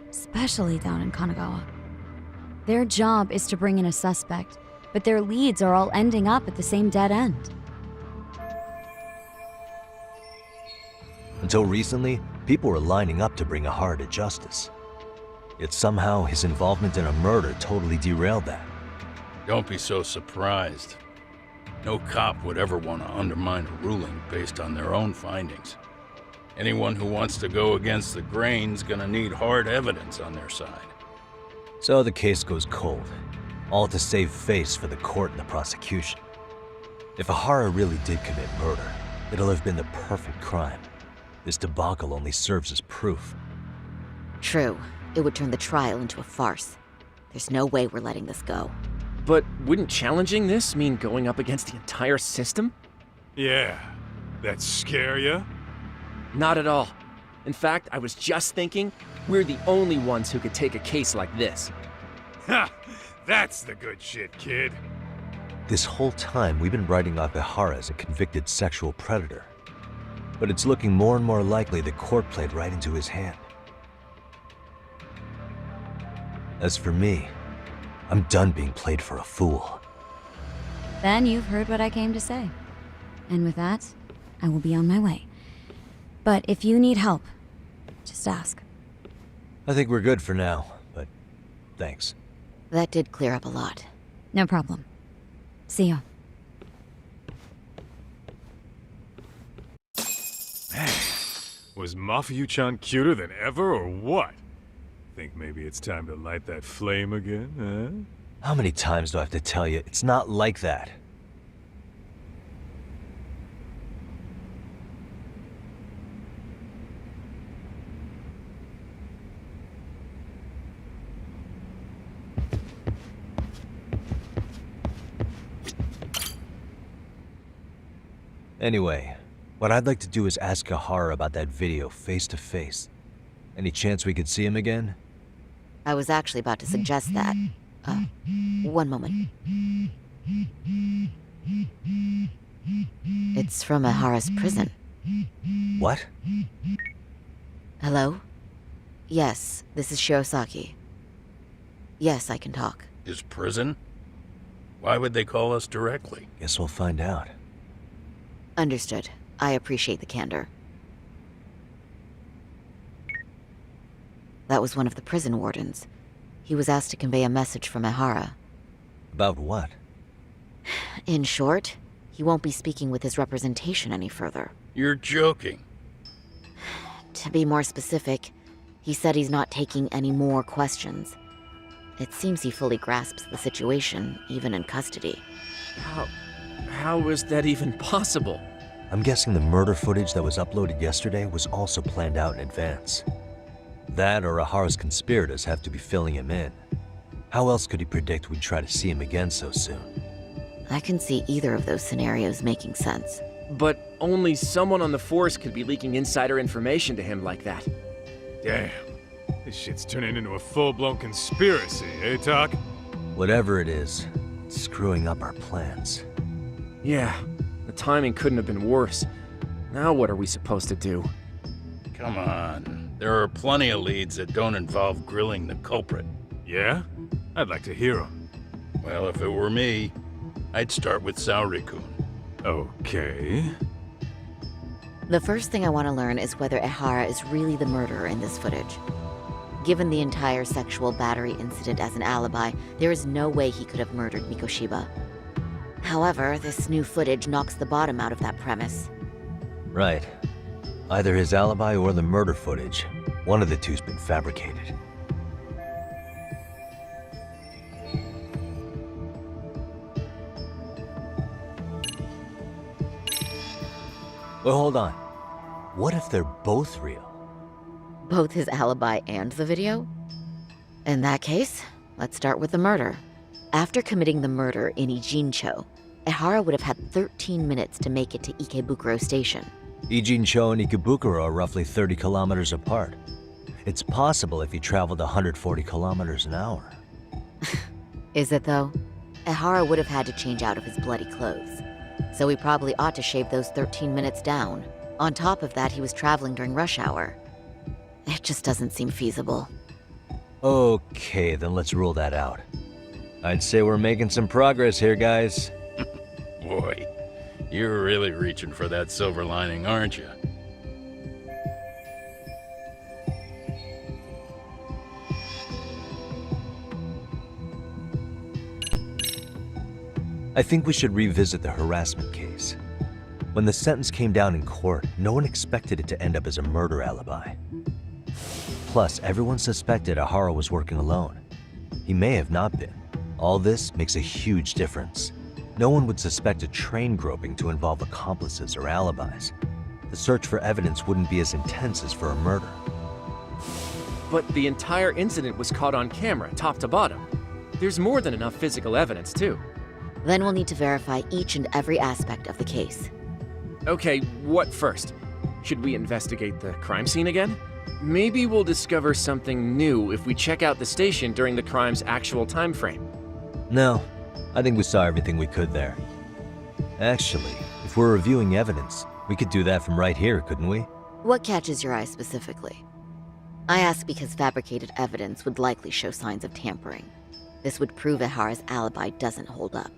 Especially down in Kanagawa. Their job is to bring in a suspect, but their leads are all ending up at the same dead end. Until recently, people were lining up to bring Ehara to justice. Yet somehow his involvement in a murder totally derailed that. Don't be so surprised. No cop would ever want to undermine a ruling based on their own findings. Anyone who wants to go against the grain's gonna need hard evidence on their side. So the case goes cold, all to save face for the court and the prosecution. If Ehara really did commit murder, it'll have been the perfect crime. This debacle only serves as proof. True. It would turn the trial into a farce. There's no way we're letting this go. But wouldn't challenging this mean going up against the entire system? Yeah. That scare ya? Not at all. In fact, I was just thinking, we're the only ones who could take a case like this. Ha! That's the good shit, kid. This whole time, we've been writing off Ehara as a convicted sexual predator. But it's looking more and more likely the court played right into his hand. As for me, I'm done being played for a fool. Then you've heard what I came to say. And with that, I will be on my way. But if you need help, just ask. I think we're good for now, but thanks. That did clear up a lot. No problem. See ya. Was Mafuyu-chan cuter than ever, or what? Think maybe it's time to light that flame again, huh? How many times do I have to tell you, it's not like that? Anyway, what I'd like to do is ask Ehara about that video face to face. Any chance we could see him again? I was actually about to suggest that. One moment. It's from Ehara's prison. What? Hello? Yes, this is Shirosaki. Yes, I can talk. His prison? Why would they call us directly? Guess we'll find out. Understood. I appreciate the candor. That was one of the prison wardens. He was asked to convey a message from Ehara. About what? In short, he won't be speaking with his representation any further. You're joking. To be more specific, he said he's not taking any more questions. It seems he fully grasps the situation, even in custody. How is that even possible? I'm guessing the murder footage that was uploaded yesterday was also planned out in advance. That or Ehara's conspirators have to be filling him in. How else could he predict we'd try to see him again so soon? I can see either of those scenarios making sense. But only someone on the force could be leaking insider information to him like that. Damn. This shit's turning into a full-blown conspiracy, eh, Talk? Whatever it is, it's screwing up our plans. Yeah, the timing couldn't have been worse. Now what are we supposed to do? Come on. There are plenty of leads that don't involve grilling the culprit. Yeah? I'd like to hear them. Well, if it were me, I'd start with Saori-kun. Okay. The first thing I want to learn is whether Ehara is really the murderer in this footage. Given the entire sexual battery incident as an alibi, there is no way he could have murdered Mikoshiba. However, this new footage knocks the bottom out of that premise. Right. Either his alibi or the murder footage. One of the two's been fabricated. Well, hold on. What if they're both real? Both his alibi and the video? In that case, let's start with the murder. After committing the murder in Ijincho, Ehara would have had 13 minutes to make it to Ikebukuro Station. Ijincho and Ikebukuro are roughly 30 kilometers apart. It's possible if he traveled 140 kilometers an hour. Is it though? Ehara would have had to change out of his bloody clothes. So he probably ought to shave those 13 minutes down. On top of that, he was traveling during rush hour. It just doesn't seem feasible. Okay, then let's rule that out. I'd say we're making some progress here, guys. Boy, you're really reaching for that silver lining, aren't you? I think we should revisit the harassment case. When the sentence came down in court, no one expected it to end up as a murder alibi. Plus, everyone suspected Ehara was working alone. He may have not been. All this makes a huge difference. No one would suspect a train groping to involve accomplices or alibis. The search for evidence wouldn't be as intense as for a murder. But the entire incident was caught on camera, top to bottom. There's more than enough physical evidence, too. Then we'll need to verify each and every aspect of the case. Okay, what first? Should we investigate the crime scene again? Maybe we'll discover something new if we check out the station during the crime's actual time frame. No, I think we saw everything we could there. Actually, if we're reviewing evidence, we could do that from right here, couldn't we? What catches your eye specifically? I ask because fabricated evidence would likely show signs of tampering. This would prove Ehara's alibi doesn't hold up.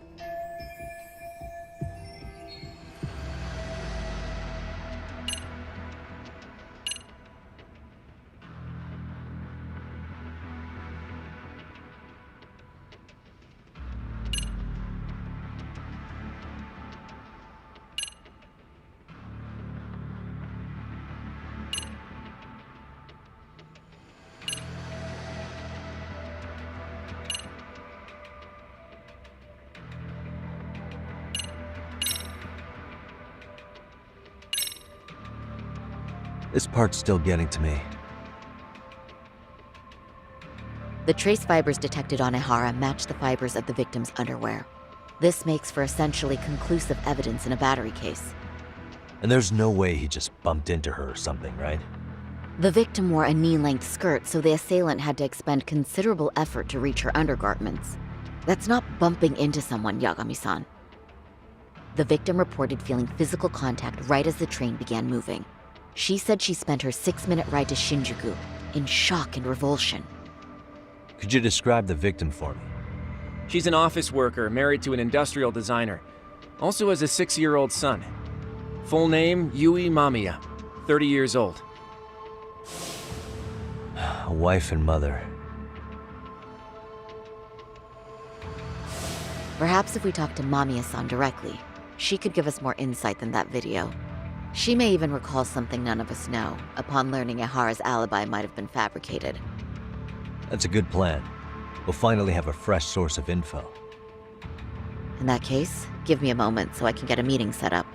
This part's still getting to me. The trace fibers detected on Ehara match the fibers of the victim's underwear. This makes for essentially conclusive evidence in a battery case. And there's no way he just bumped into her or something, right? The victim wore a knee-length skirt, so the assailant had to expend considerable effort to reach her undergarments. That's not bumping into someone, Yagami-san. The victim reported feeling physical contact right as the train began moving. She said she spent her 6-minute ride to Shinjuku in shock and revulsion. Could you describe the victim for me? She's an office worker married to an industrial designer. Also has a 6-year-old son. Full name, Yui Mamiya, 30 years old. A wife and mother. Perhaps if we talk to Mamiya-san directly, she could give us more insight than that video. She may even recall something none of us know, upon learning Ehara's alibi might have been fabricated. That's a good plan. We'll finally have a fresh source of info. In that case, give me a moment so I can get a meeting set up.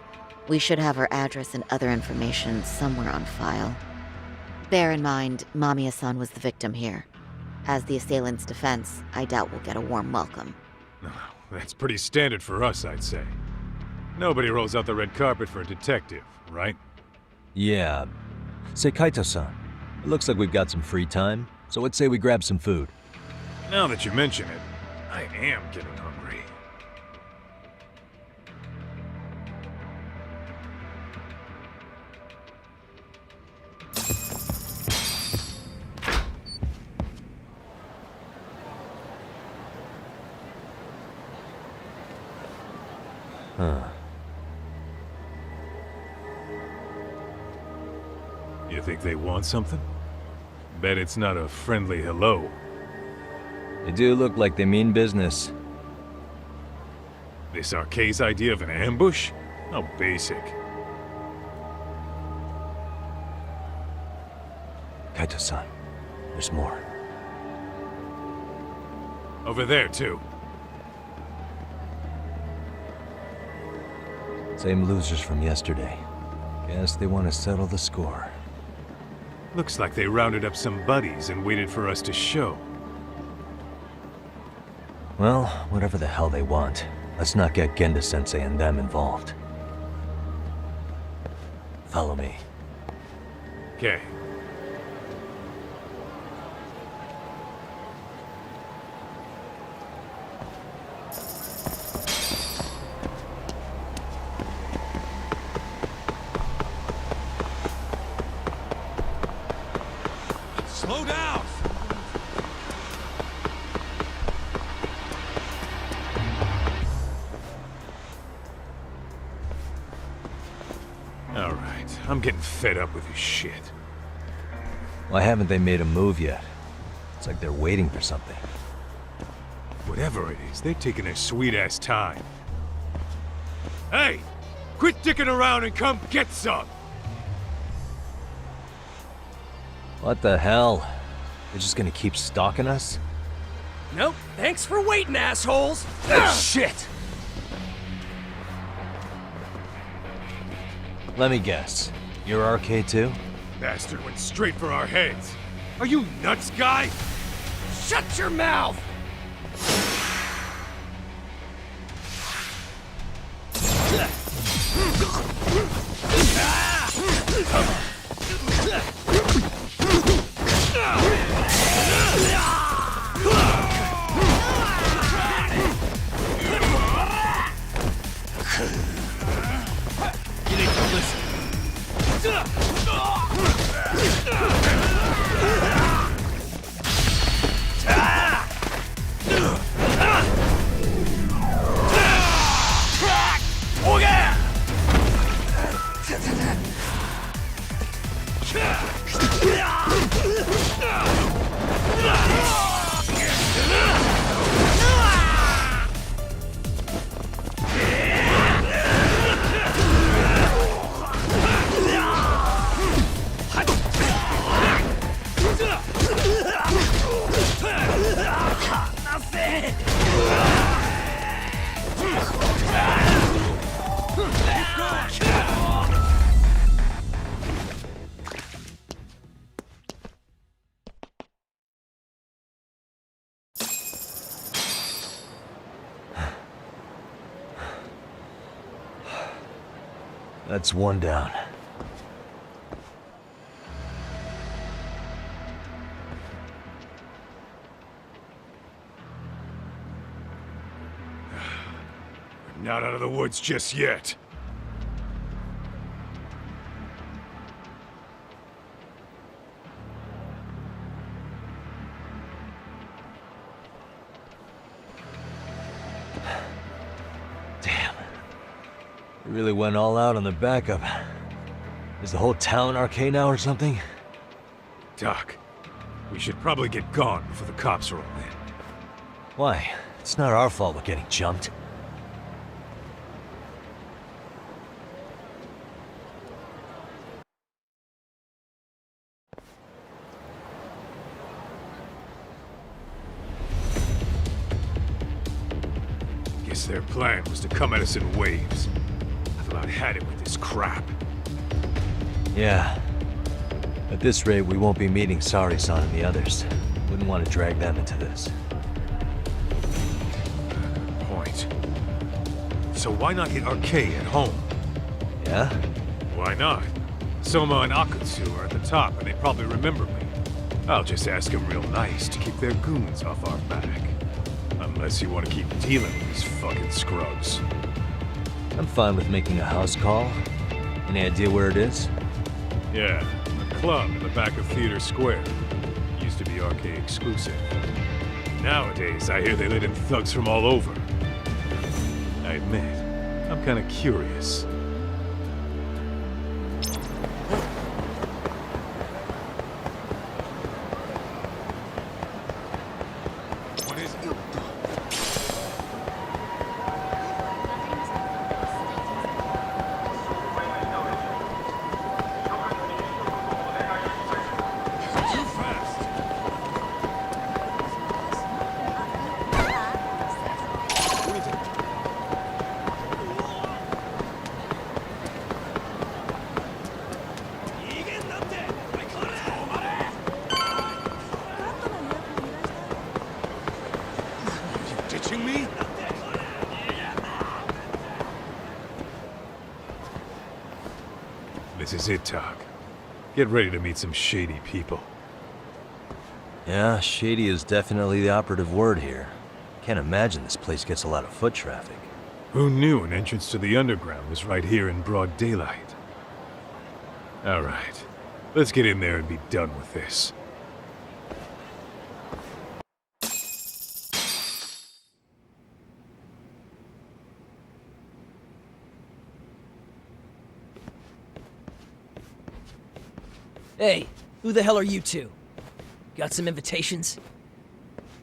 We should have her address and other information somewhere on file. Bear in mind, Mamiya-san was the victim here. As the assailant's defense, I doubt we'll get a warm welcome. That's pretty standard for us, I'd say. Nobody rolls out the red carpet for a detective, right? Yeah. Say, Kaito-san, it looks like we've got some free time, so let's say we grab some food. Now that you mention it, I am getting hungry. Huh. You think they want something? Bet it's not a friendly hello. They do look like they mean business. This Arché's idea of an ambush? How basic. Kaito-san, there's more. Over there, too. Same losers from yesterday. Guess they want to settle the score. Looks like they rounded up some buddies and waited for us to show. Well, whatever the hell they want, let's not get Genda-sensei and them involved. Follow me. Okay. Slow down! All right, I'm getting fed up with this shit. Why haven't they made a move yet? It's like they're waiting for something. Whatever it is, they're taking their sweet-ass time. Hey! Quit dicking around and come get some! What the hell? They're just gonna keep stalking us? Nope, thanks for waiting, assholes! Shit! Let me guess. You're RK too? Bastard went straight for our heads. Are you nuts, guy? Shut your mouth! You need to listen. That's one down. We're not out of the woods just yet. We really went all out on the backup. Is the whole town RK now or something? Doc, we should probably get gone before the cops roll in. Why? It's not our fault we're getting jumped. Guess their plan was to come at us in waves. I've about had it with this crap. Yeah. At this rate, we won't be meeting Sari-san and the others. Wouldn't want to drag them into this. Good point. So why not hit RK at home? Yeah? Why not? Soma and Akutsu are at the top, and they probably remember me. I'll just ask them real nice to keep their goons off our back. Unless you want to keep dealing with these fucking scrubs. I'm fine with making a house call. Any idea where it is? Yeah, a club in the back of Theater Square. Used to be RK exclusive. Nowadays, I hear they let in thugs from all over. I admit, I'm kinda curious. What is it? This is it, Doc. Get ready to meet some shady people. Yeah, shady is definitely the operative word here. Can't imagine this place gets a lot of foot traffic. Who knew an entrance to the underground was right here in broad daylight? All right, let's get in there and be done with this. Hey, who the hell are you two? Got some invitations?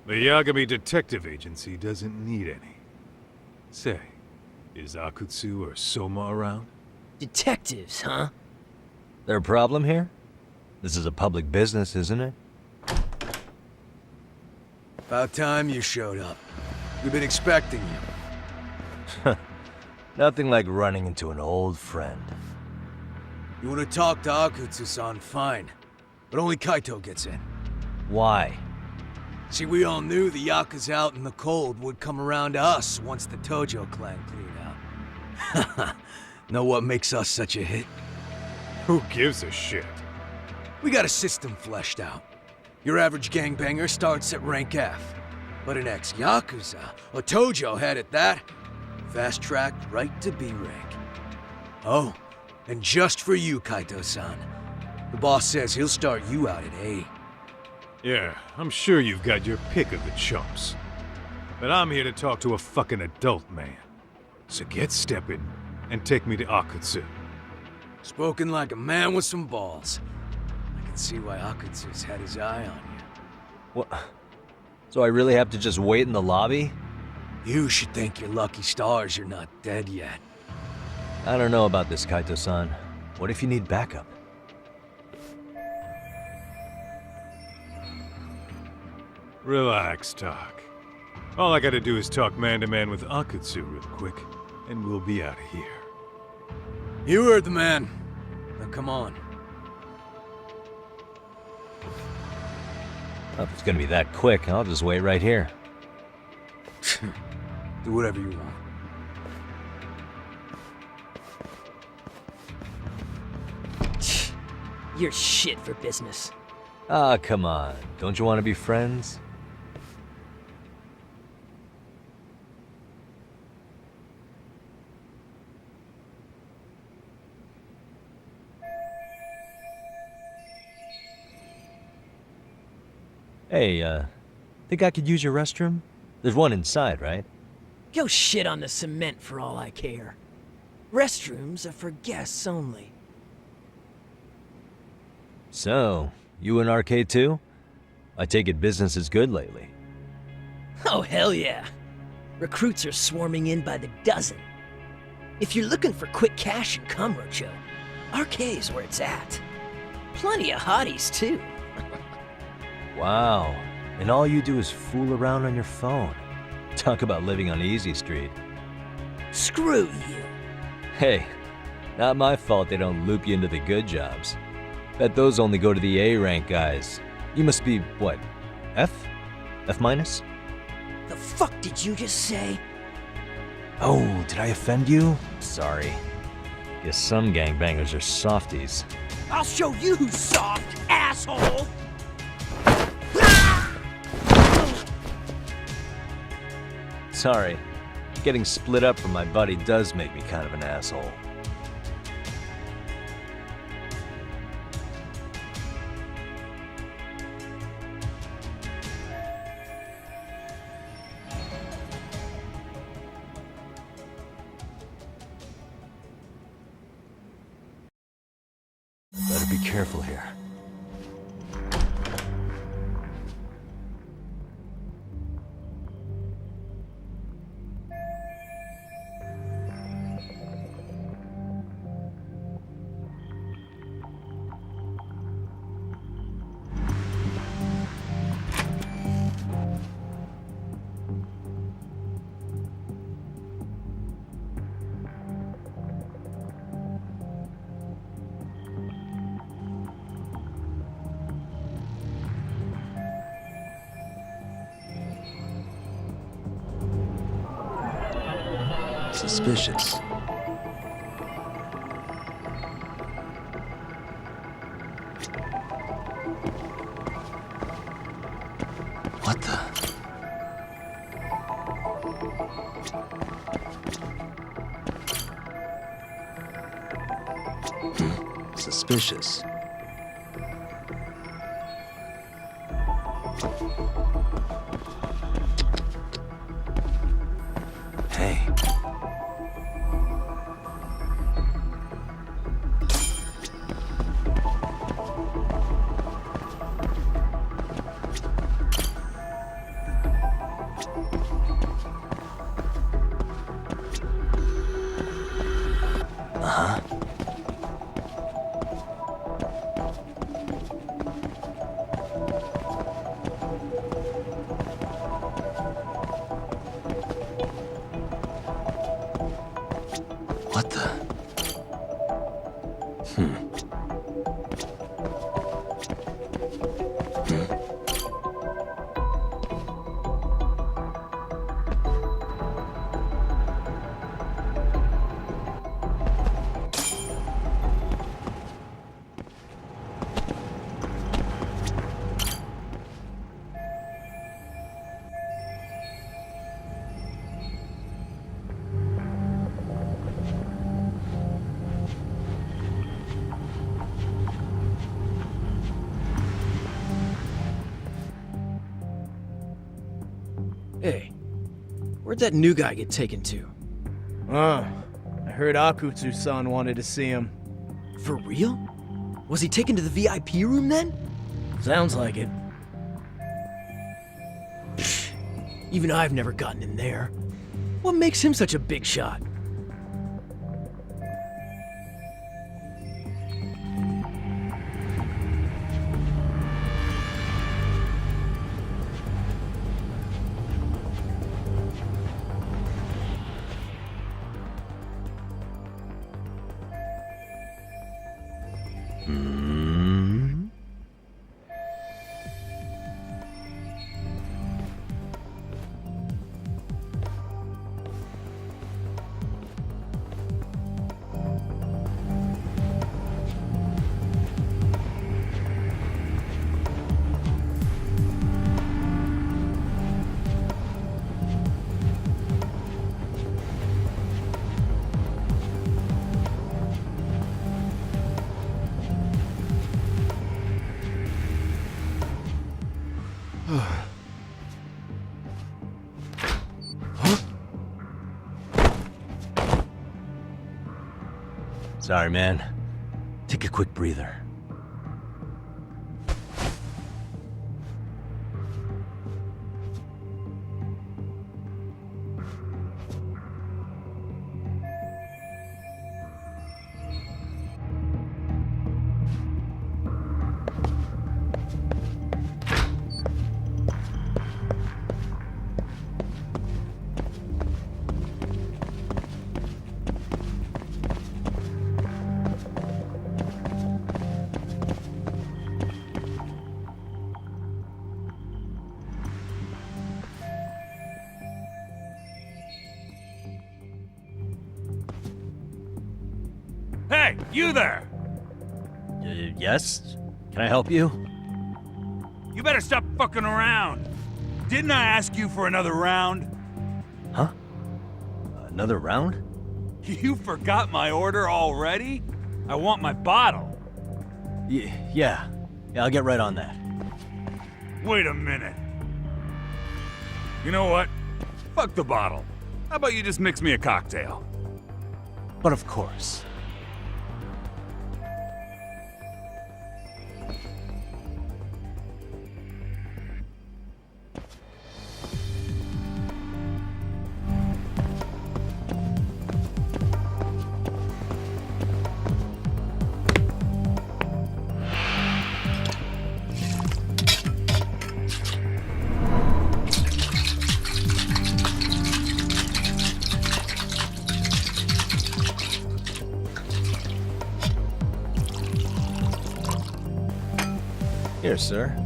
The Yagami Detective Agency doesn't need any. Say, is Akutsu or Soma around? Detectives, huh? There a problem here? This is a public business, isn't it? About time you showed up. We've been expecting you. Nothing like running into an old friend. You want to talk to Akutsu-san, fine. But only Kaito gets in. Why? See, we all knew the Yakuza out in the cold would come around to us once the Tojo clan cleared out. Know what makes us such a hit? Who gives a shit? We got a system fleshed out. Your average gangbanger starts at rank F. But an ex-Yakuza, a Tojo head at that, fast-tracked right to B rank. Oh, and just for you, Kaito-san. The boss says he'll start you out at A. Yeah, I'm sure you've got your pick of the chumps. But I'm here to talk to a fucking adult man. So get stepping and take me to Akutsu. Spoken like a man with some balls. I can see why Akutsu's had his eye on you. What? So I really have to just wait in the lobby? You should thank your lucky stars you're not dead yet. I don't know about this, Kaito-san. What if you need backup? Relax, Doc. All I gotta do is talk man-to-man with Akutsu real quick, and we'll be out of here. You heard the man. Now come on. Well, if it's gonna be that quick, I'll just wait right here. Do whatever you want. You're shit for business. Ah, come on. Don't you want to be friends? Hey, think I could use your restroom? There's one inside, right? Go shit on the cement for all I care. Restrooms are for guests only. So, you in arcade too? I take it business is good lately. Oh, hell yeah. Recruits are swarming in by the dozen. If you're looking for quick cash and Kamurocho, arcade's where it's at. Plenty of hotties, too. Wow, and all you do is fool around on your phone. Talk about living on Easy Street. Screw you. Hey, not my fault they don't loop you into the good jobs. Bet those only go to the A-rank guys. You must be, what, F? F minus? The fuck did you just say? Oh, did I offend you? Sorry. Guess some gangbangers are softies. I'll show you who's soft, asshole! Sorry. Getting split up from my buddy does make me kind of an asshole. Better be careful here. Suspicious. Suspicious. Hey. Uh-huh. What the? Hey, where'd that new guy get taken to? I heard Akutsu-san wanted to see him. For real? Was he taken to the VIP room then? Sounds like it. Even I've never gotten in there. What makes him such a big shot? Sorry, man. Take a quick breather. Hey, you there! Yes? Can I help you? You better stop fucking around. Didn't I ask you for another round? Huh? Another round? You forgot my order already? I want my bottle. Yeah, I'll get right on that. Wait a minute. You know what? Fuck the bottle. How about you just mix me a cocktail? But of course. Here, sir.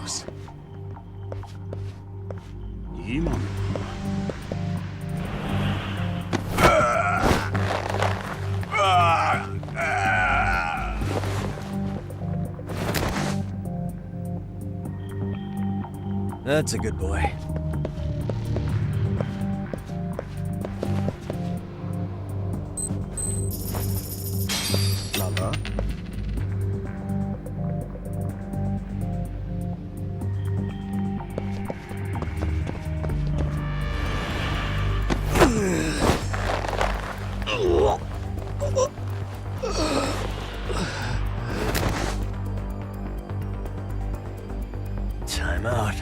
knows. That's a good boy. Lala. Time out.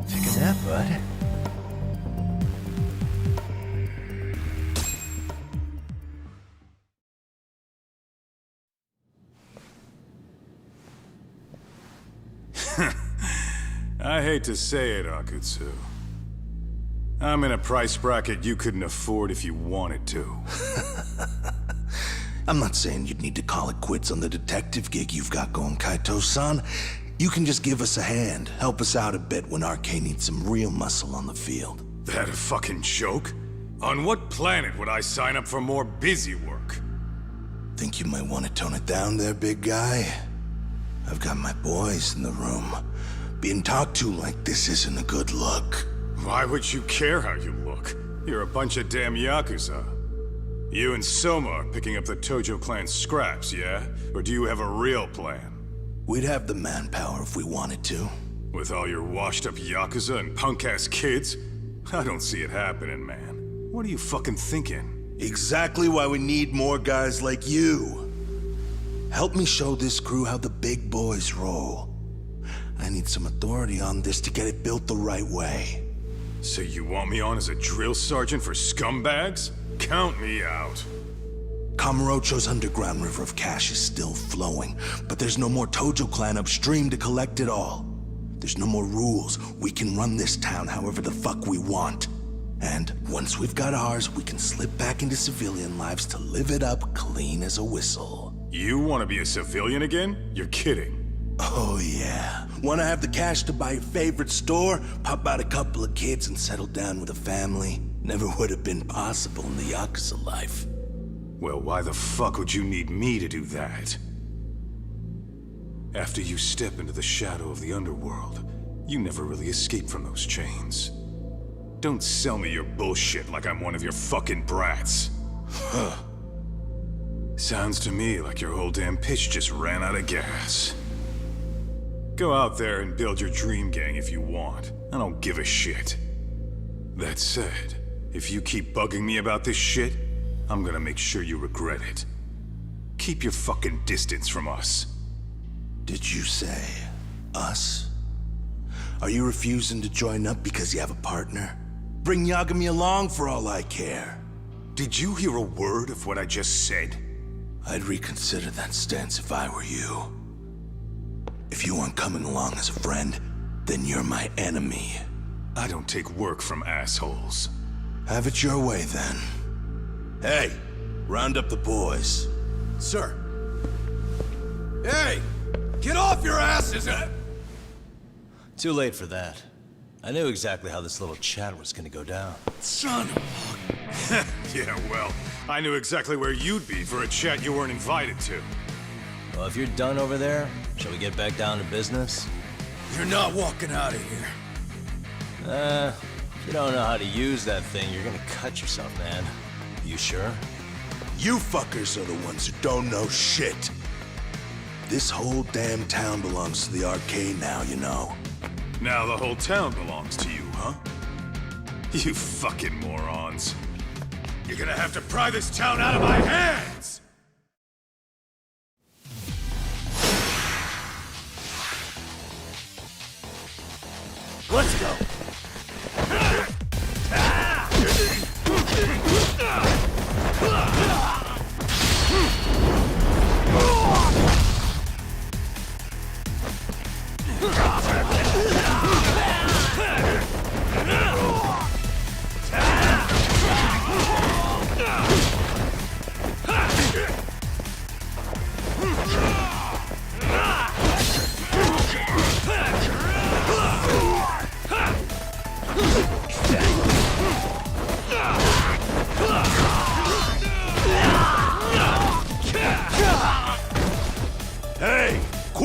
Take a nap, bud. I hate to say it, Akutsu. I'm in a price bracket you couldn't afford if you wanted to. I'm not saying you'd need to call it quits on the detective gig you've got going, Kaito-san. You can just give us a hand, help us out a bit when RK needs some real muscle on the field. That a fucking joke? On what planet would I sign up for more busy work? Think you might want to tone it down there, big guy? I've got my boys in the room. Being talked to like this isn't a good look. Why would you care how you look? You're a bunch of damn Yakuza. You and Soma are picking up the Tojo clan's scraps, yeah? Or do you have a real plan? We'd have the manpower if we wanted to. With all your washed-up Yakuza and punk-ass kids? I don't see it happening, man. What are you fucking thinking? Exactly why we need more guys like you. Help me show this crew how the big boys roll. I need some authority on this to get it built the right way. So you want me on as a drill sergeant for scumbags? Count me out. Kamurocho's underground river of cash is still flowing, but there's no more Tojo clan upstream to collect it all. There's no more rules. We can run this town however the fuck we want. And once we've got ours, we can slip back into civilian lives to live it up clean as a whistle. You want to be a civilian again? You're kidding. Oh yeah. Want to have the cash to buy your favorite store, pop out a couple of kids and settle down with a family? Never would have been possible in the Yakuza life. Well, why the fuck would you need me to do that? After you step into the shadow of the underworld, you never really escape from those chains. Don't sell me your bullshit like I'm one of your fucking brats. Huh. Sounds to me like your whole damn pitch just ran out of gas. Go out there and build your dream gang if you want. I don't give a shit. That said, if you keep bugging me about this shit, I'm gonna make sure you regret it. Keep your fucking distance from us. Did you say us? Are you refusing to join up because you have a partner? Bring Yagami along for all I care. Did you hear a word of what I just said? I'd reconsider that stance if I were you. If you aren't coming along as a friend, then you're my enemy. I don't take work from assholes. Have it your way, then. Hey, round up the boys. Sir. Hey! Get off your asses! Too late for that. I knew exactly how this little chat was gonna go down. Son of Yeah, well, I knew exactly where you'd be for a chat you weren't invited to. Well, if you're done over there, shall we get back down to business? You're not walking out of here. If you don't know how to use that thing, you're gonna cut yourself, man. You sure? You fuckers are the ones who don't know shit. This whole damn town belongs to the arcade now, you know. Now the whole town belongs to you, huh? You fucking morons. You're gonna have to pry this town out of my hands! Let's go.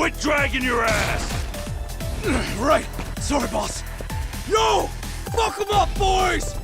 Quit dragging your ass! Right. Sorry, boss. Yo! Fuck them up, boys!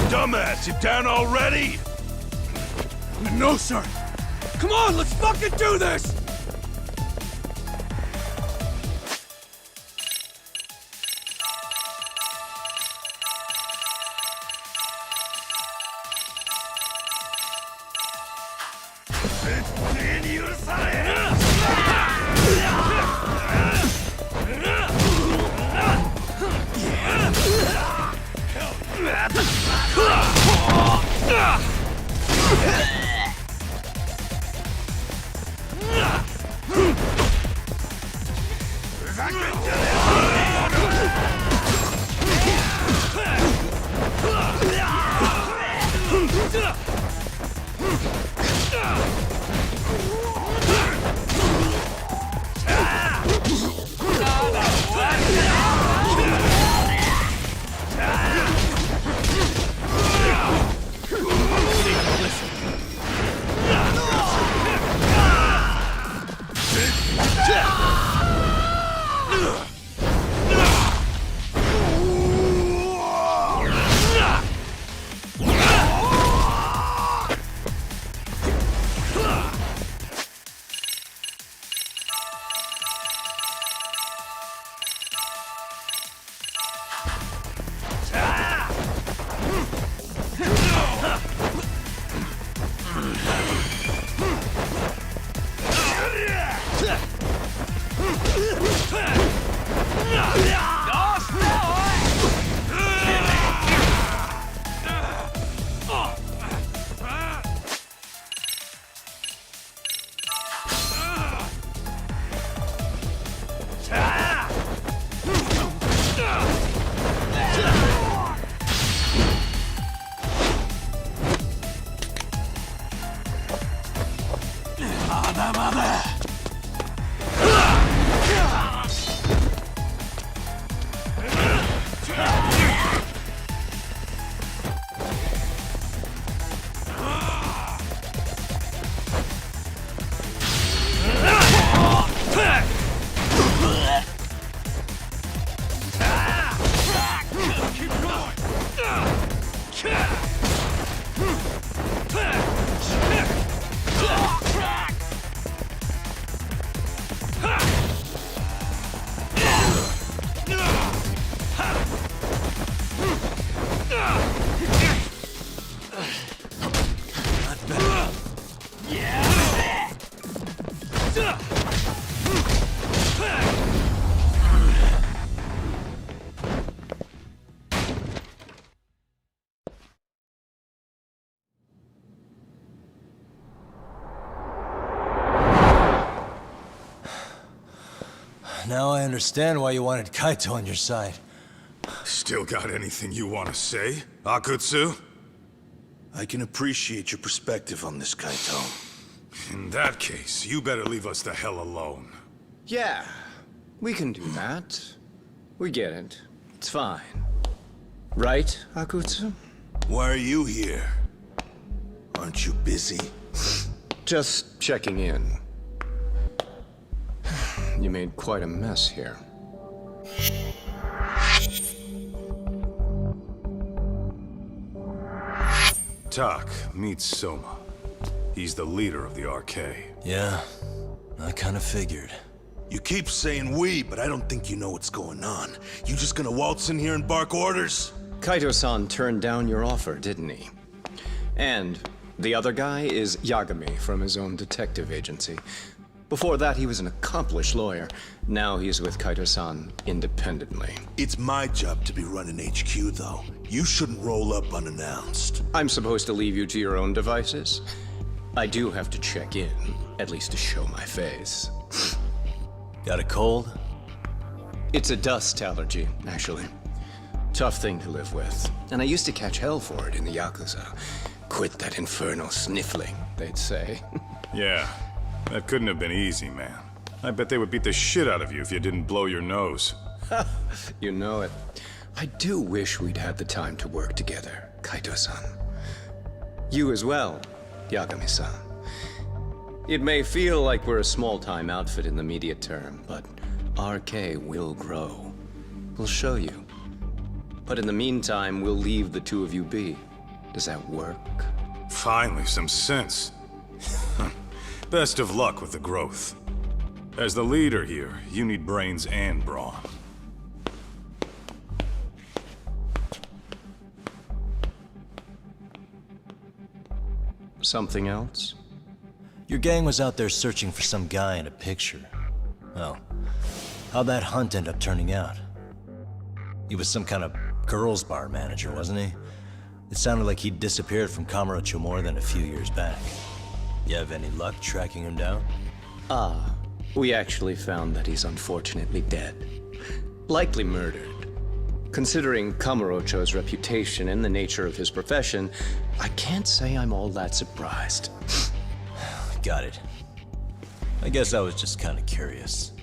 Dumbass, you down already? No, sir. Come on, let's fucking do this! Now I understand why you wanted Kaito on your side. Still got anything you want to say, Akutsu? I can appreciate your perspective on this, Kaito. In that case, you better leave us the hell alone. Yeah, we can do that. We get it. It's fine. Right, Akutsu? Why are you here? Aren't you busy? Just checking in. You made quite a mess here. Tak, meet Soma. He's the leader of the RK. Yeah, I kinda figured. You keep saying we, but I don't think you know what's going on. You just gonna waltz in here and bark orders? Kaito-san turned down your offer, didn't he? And the other guy is Yagami from his own detective agency. Before that, he was an accomplished lawyer. Now he's with Kaito-san independently. It's my job to be running HQ, though. You shouldn't roll up unannounced. I'm supposed to leave you to your own devices? I do have to check in, at least to show my face. Got a cold? It's a dust allergy, actually. Tough thing to live with. And I used to catch hell for it in the YAKUZA. Quit that infernal sniffling, they'd say. Yeah, that couldn't have been easy, man. I bet they would beat the shit out of you if you didn't blow your nose. You know it. I do wish we'd had the time to work together, Kaito-san. You as well, Yagami-san. It may feel like we're a small-time outfit in the immediate term, but RK will grow. We'll show you. But in the meantime, we'll leave the two of you be. Does that work? Finally, some sense. Best of luck with the growth. As the leader here, you need brains and brawn. Something else? Your gang was out there searching for some guy in a picture. Well, how'd that hunt end up turning out? He was some kind of girls' bar manager, wasn't he? It sounded like he'd disappeared from Kamurocho more than a few years back. You have any luck tracking him down? We actually found that he's unfortunately dead. Likely murdered. Considering Kamurocho's reputation and the nature of his profession, I can't say I'm all that surprised. Got it. I guess I was just kind of curious.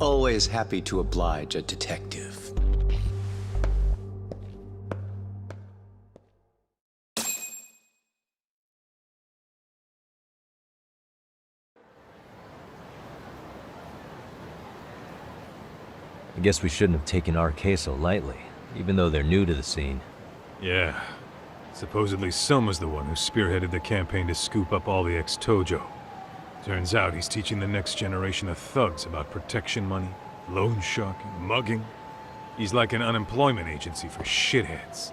Always happy to oblige a detective. I guess we shouldn't have taken RK so lightly, even though they're new to the scene. Yeah. Supposedly Soma's the one who spearheaded the campaign to scoop up all the ex-Tojo. Turns out he's teaching the next generation of thugs about protection money, loan sharking, mugging. He's like an unemployment agency for shitheads.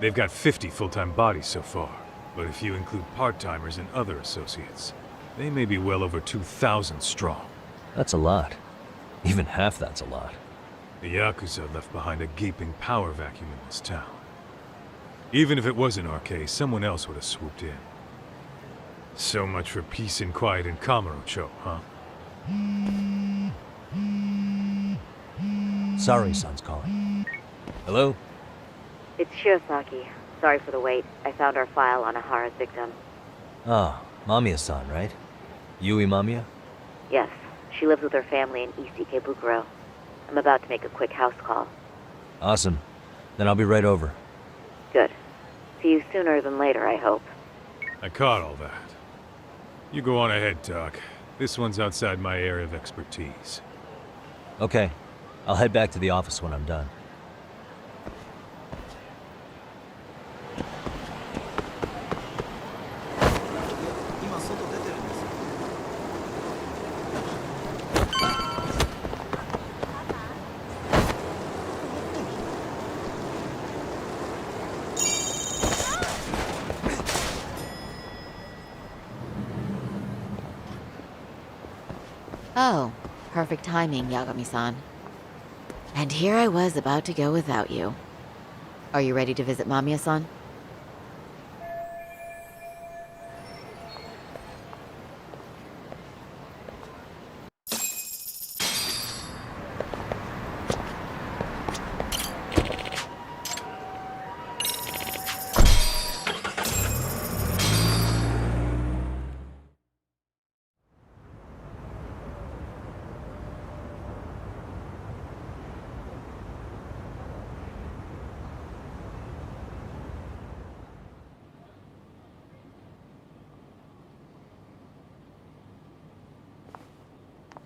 They've got 50 full-time bodies so far, but if you include part-timers and other associates, they may be well over 2,000 strong. That's a lot. Even half that's a lot. The YAKUZA left behind a gaping power vacuum in this town. Even if it wasn't RK, someone else would have swooped in. So much for peace and quiet in Kamurocho, huh? Sorry, son's calling. Hello? It's Shirosaki. Sorry for the wait. I found our file on Ahara's victim. Ah, Mamiya-san, right? Yui Mamiya? Yes, she lives with her family in East Ikebukuro. I'm about to make a quick house call. Awesome. Then I'll be right over. Good. See you sooner than later, I hope. I caught all that. You go on ahead, Doc. This one's outside my area of expertise. Okay. I'll head back to the office when I'm done. Oh, perfect timing, Yagami-san. And here I was about to go without you. Are you ready to visit Mamiya-san?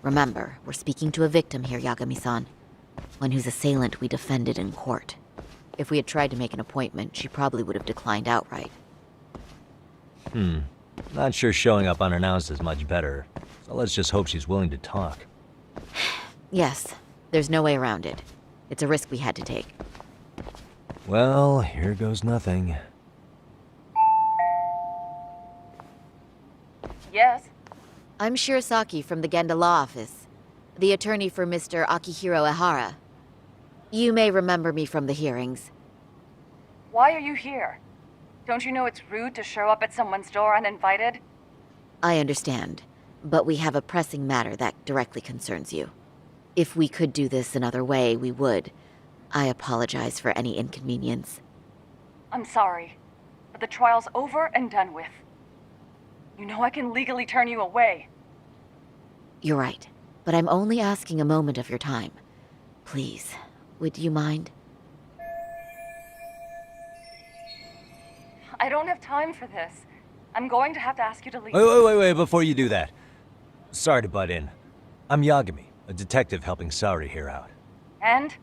Remember, we're speaking to a victim here, Yagami-san. One whose assailant we defended in court. If we had tried to make an appointment, she probably would have declined outright. Not sure showing up unannounced is much better, so let's just hope she's willing to talk. Yes, there's no way around it. It's a risk we had to take. Well, here goes nothing. Yes? I'm Shirasaki from the Genda Law Office, the attorney for Mr. Akihiro Ehara. You may remember me from the hearings. Why are you here? Don't you know it's rude to show up at someone's door uninvited? I understand, but we have a pressing matter that directly concerns you. If we could do this another way, we would. I apologize for any inconvenience. I'm sorry, but the trial's over and done with. You know I can legally turn you away. You're right, but I'm only asking a moment of your time. Please, would you mind? I don't have time for this. I'm going to have to ask you to leave. Wait, before you do that. Sorry to butt in. I'm Yagami, a detective helping Saori here out. And?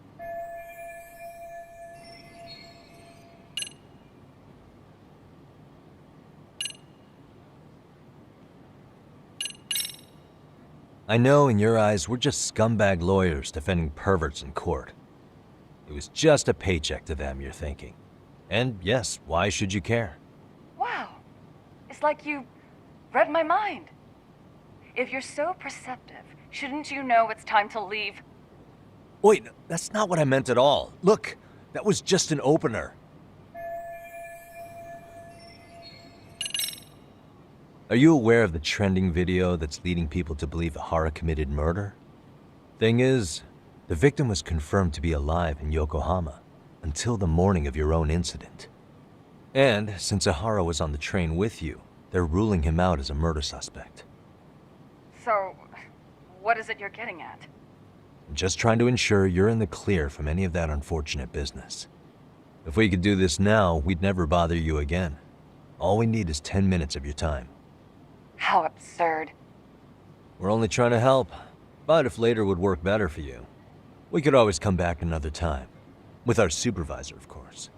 I know in your eyes we're just scumbag lawyers defending perverts in court. It was just a paycheck to them, you're thinking. And yes, why should you care? Wow. It's like you read my mind. If you're so perceptive, shouldn't you know it's time to leave? Wait, that's not what I meant at all. Look, that was just an opener. Are you aware of the trending video that's leading people to believe Ehara committed murder? Thing is, the victim was confirmed to be alive in Yokohama until the morning of your own incident. And since Ehara was on the train with you, they're ruling him out as a murder suspect. So, what is it you're getting at? I'm just trying to ensure you're in the clear from any of that unfortunate business. If we could do this now, we'd never bother you again. All we need is 10 minutes of your time. How absurd. We're only trying to help, but if later would work better for you, we could always come back another time. With our supervisor, of course.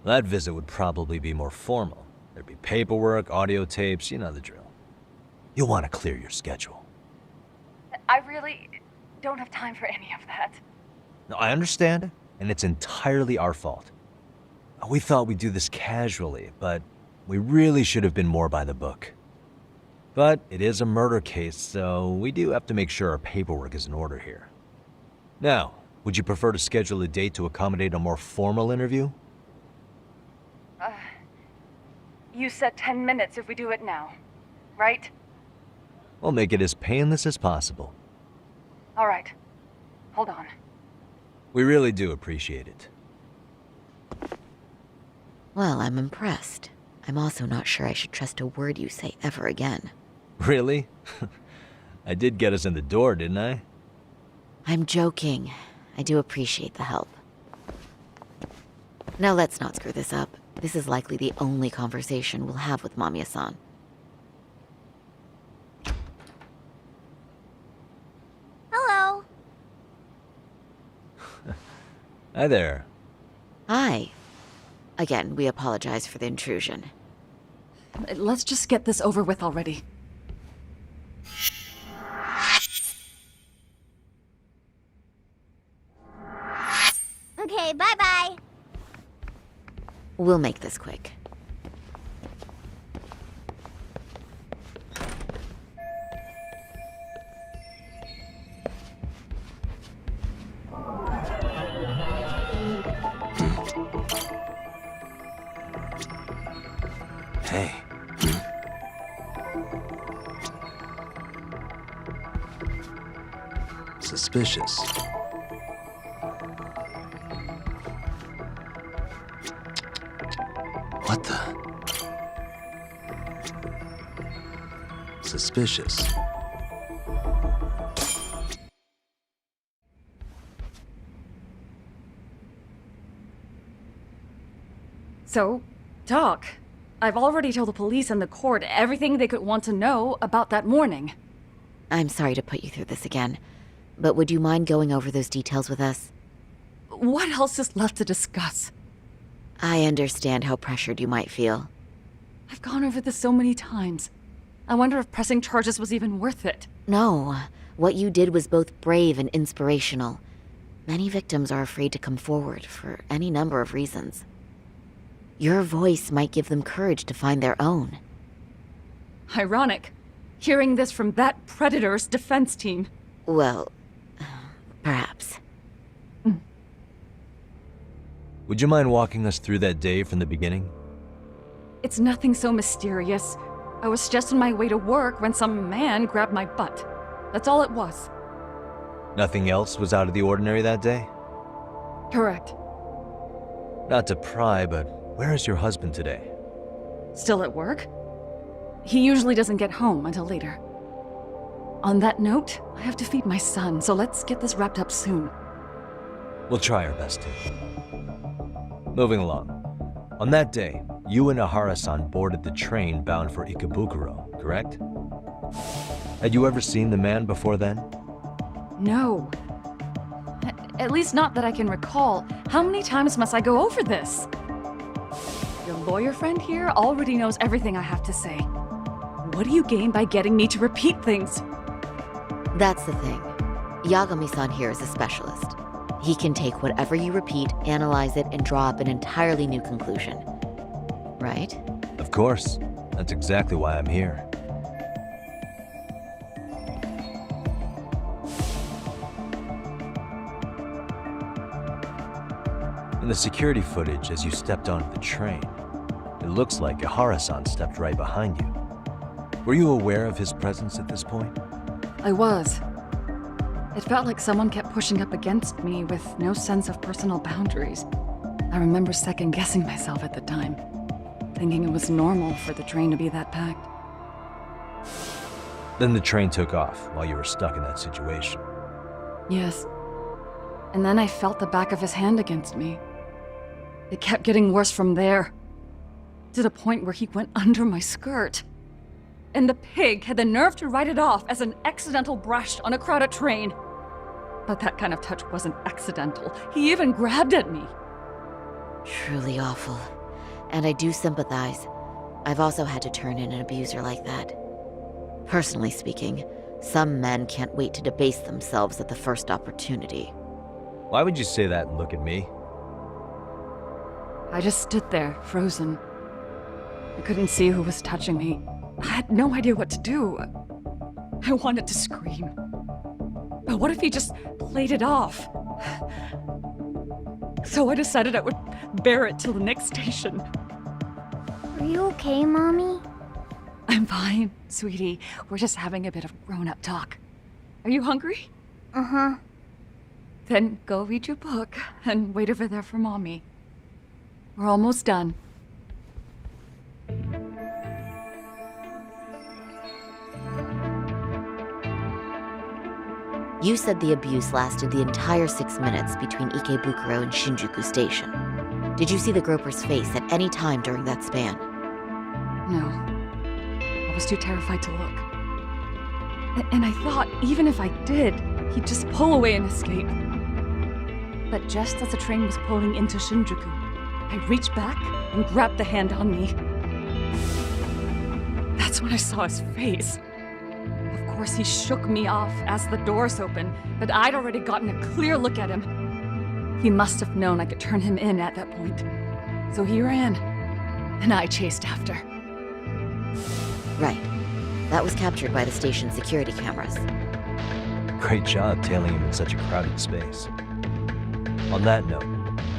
That visit would probably be more formal. There'd be paperwork, audio tapes, you know the drill. You'll want to clear your schedule. I really don't have time for any of that. No, I understand, and it's entirely our fault. We thought we'd do this casually, but we really should have been more by the book. But it is a murder case, so we do have to make sure our paperwork is in order here. Now, would you prefer to schedule a date to accommodate a more formal interview? You said 10 minutes if we do it now, right? We'll make it as painless as possible. All right. Hold on. We really do appreciate it. Well, I'm impressed. I'm also not sure I should trust a word you say ever again. Really? I did get us in the door, didn't I? I'm joking. I do appreciate the help. Now let's not screw this up. This is likely the only conversation we'll have with Mamiya-san. Hello. Hi there. Hi. Again, we apologize for the intrusion. Let's just get this over with already. Okay, bye-bye. We'll make this quick. Hey. Suspicious. What the? Suspicious. So, talk. I've already told the police and the court everything they could want to know about that morning. I'm sorry to put you through this again, but would you mind going over those details with us? What else is left to discuss? I understand how pressured you might feel. I've gone over this so many times. I wonder if pressing charges was even worth it. No, what you did was both brave and inspirational. Many victims are afraid to come forward for any number of reasons. Your voice might give them courage to find their own. Ironic, hearing this from that predator's defense team. Well, perhaps. Would you mind walking us through that day from the beginning? It's nothing so mysterious. I was just on my way to work when some man grabbed my butt. That's all it was. Nothing else was out of the ordinary that day? Correct. Not to pry, but where is your husband today? Still at work? He usually doesn't get home until later. On that note, I have to feed my son, so let's get this wrapped up soon. We'll try our best to. Moving along. On that day, you and Ahara-san boarded the train bound for Ikebukuro, correct? Had you ever seen the man before then? No. At least not that I can recall. How many times must I go over this? Your lawyer friend here already knows everything I have to say. What do you gain by getting me to repeat things? That's the thing. Yagami-san here is a specialist. He can take whatever you repeat, analyze it, and draw up an entirely new conclusion. Right? Of course. That's exactly why I'm here. In the security footage as you stepped onto the train, it looks like Ahara-san stepped right behind you. Were you aware of his presence at this point? I was. It felt like someone kept pushing up against me with no sense of personal boundaries. I remember second-guessing myself at the time, thinking it was normal for the train to be that packed. Then the train took off while you were stuck in that situation. Yes. And then I felt the back of his hand against me. It kept getting worse from there, to the point where he went under my skirt. And the pig had the nerve to write it off as an accidental brush on a crowded train. But that kind of touch wasn't accidental. He even grabbed at me. Truly awful. And I do sympathize. I've also had to turn in an abuser like that. Personally speaking, some men can't wait to debase themselves at the first opportunity. Why would you say that and look at me? I just stood there, frozen. I couldn't see who was touching me. I had no idea what to do. I wanted to scream. But what if he just played it off? So I decided I would bear it till the next station. Are you okay, Mommy? I'm fine, sweetie. We're just having a bit of grown-up talk. Are you hungry? Uh-huh. Then go read your book and wait over there for Mommy. We're almost done. You said the abuse lasted the entire 6 minutes between Ikebukuro and Shinjuku Station. Did you see the groper's face at any time during that span? No. I was too terrified to look. And I thought, even if I did, he'd just pull away and escape. But just as the train was pulling into Shinjuku, I reached back and grabbed the hand on me. That's when I saw his face. Of course, he shook me off as the doors opened, but I'd already gotten a clear look at him. He must have known I could turn him in at that point. So he ran, and I chased after. Right. That was captured by the station's security cameras. Great job tailing him in such a crowded space. On that note,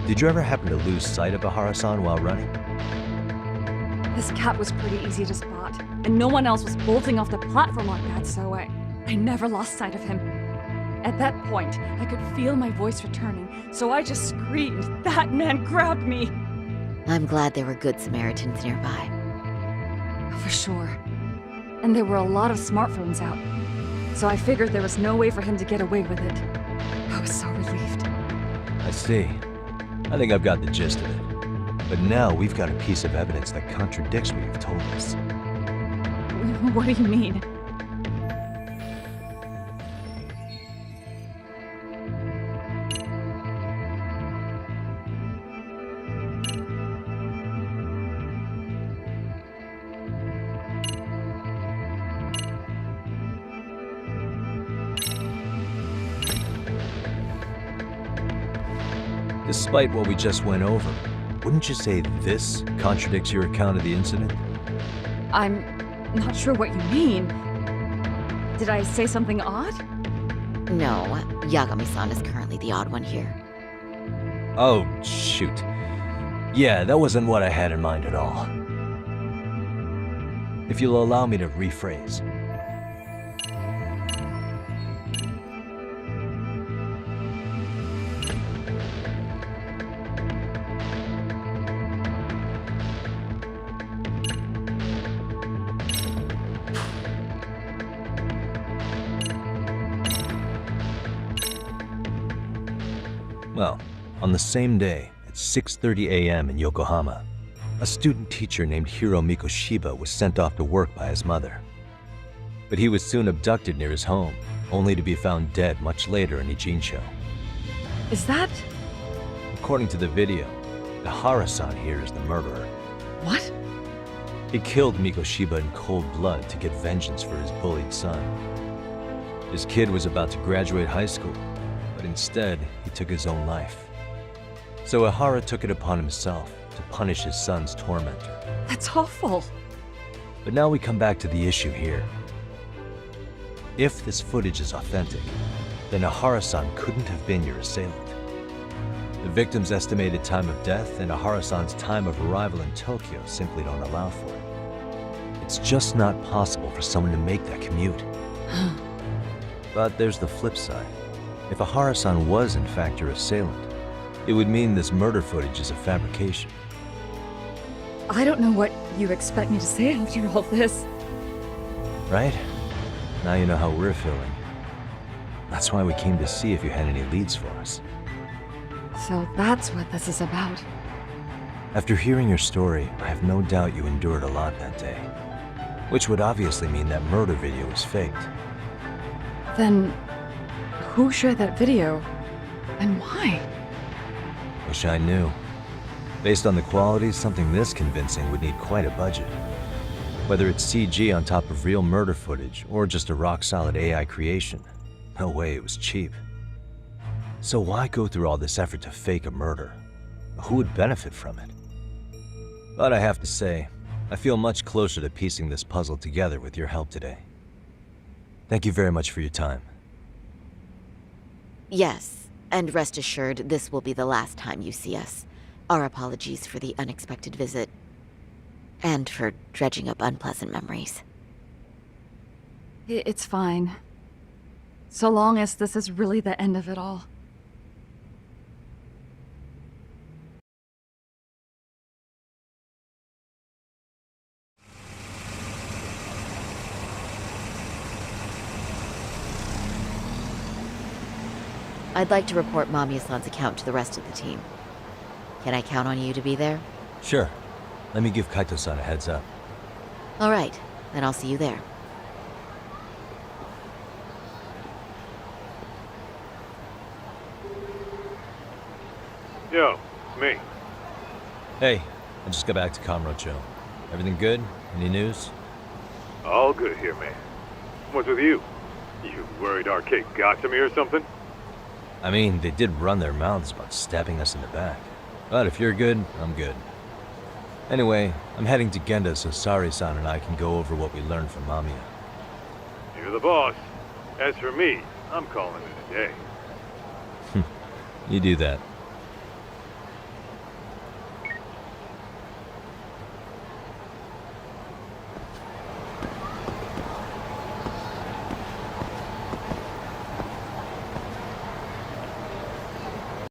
did you ever happen to lose sight of Ahara-san while running? This cat was pretty easy to spot, and no one else was bolting off the platform like that, so I never lost sight of him. At that point, I could feel my voice returning, so I just screamed, "That man grabbed me!" I'm glad there were good Samaritans nearby. For sure. And there were a lot of smartphones out, so I figured there was no way for him to get away with it. I was so relieved. I see. I think I've got the gist of it. But now we've got a piece of evidence that contradicts what you've told us. What do you mean? Despite what we just went over, wouldn't you say this contradicts your account of the incident? I'm not sure what you mean. Did I say something odd? No, Yagami-san is currently the odd one here. Oh, shoot. Yeah, that wasn't what I had in mind at all. If you'll allow me to rephrase. Well, on the same day, at 6:30 a.m. in Yokohama, a student teacher named Hiro Mikoshiba was sent off to work by his mother. But he was soon abducted near his home, only to be found dead much later in Ijincho. Is that... According to the video, Ihara-san here is the murderer. What? He killed Mikoshiba in cold blood to get vengeance for his bullied son. His kid was about to graduate high school, but instead, he took his own life. So Ihara took it upon himself to punish his son's tormentor. That's awful. But now we come back to the issue here. If this footage is authentic, then Ihara-san couldn't have been your assailant. The victim's estimated time of death and Ihara-san's time of arrival in Tokyo simply don't allow for it. It's just not possible for someone to make that commute. But there's the flip side. If Ihara-san was in fact your assailant, it would mean this murder footage is a fabrication. I don't know what you expect me to say after all this. Right? Now you know how we're feeling. That's why we came to see if you had any leads for us. So that's what this is about. After hearing your story, I have no doubt you endured a lot that day. Which would obviously mean that murder video was faked. Then, who shared that video? And why? Wish I knew. Based on the quality, something this convincing would need quite a budget. Whether it's CG on top of real murder footage, or just a rock-solid AI creation, no way it was cheap. So why go through all this effort to fake a murder? Who would benefit from it? But I have to say, I feel much closer to piecing this puzzle together with your help today. Thank you very much for your time. Yes, and rest assured, this will be the last time you see us. Our apologies for the unexpected visit, and for dredging up unpleasant memories. It's fine. So long as this is really the end of it all. I'd like to report Mamiya-san's account to the rest of the team. Can I count on you to be there? Sure. Let me give Kaito-san a heads up. All right, then I'll see you there. Yo, it's me. Hey, I just got back to Kamurocho. Everything good? Any news? All good here, man. What's with you? You worried Arcade got to me or something? I mean, they did run their mouths about stabbing us in the back. But if you're good, I'm good. Anyway, I'm heading to Genda so Sari-san and I can go over what we learned from Mamiya. You're the boss. As for me, I'm calling it a day. You do that.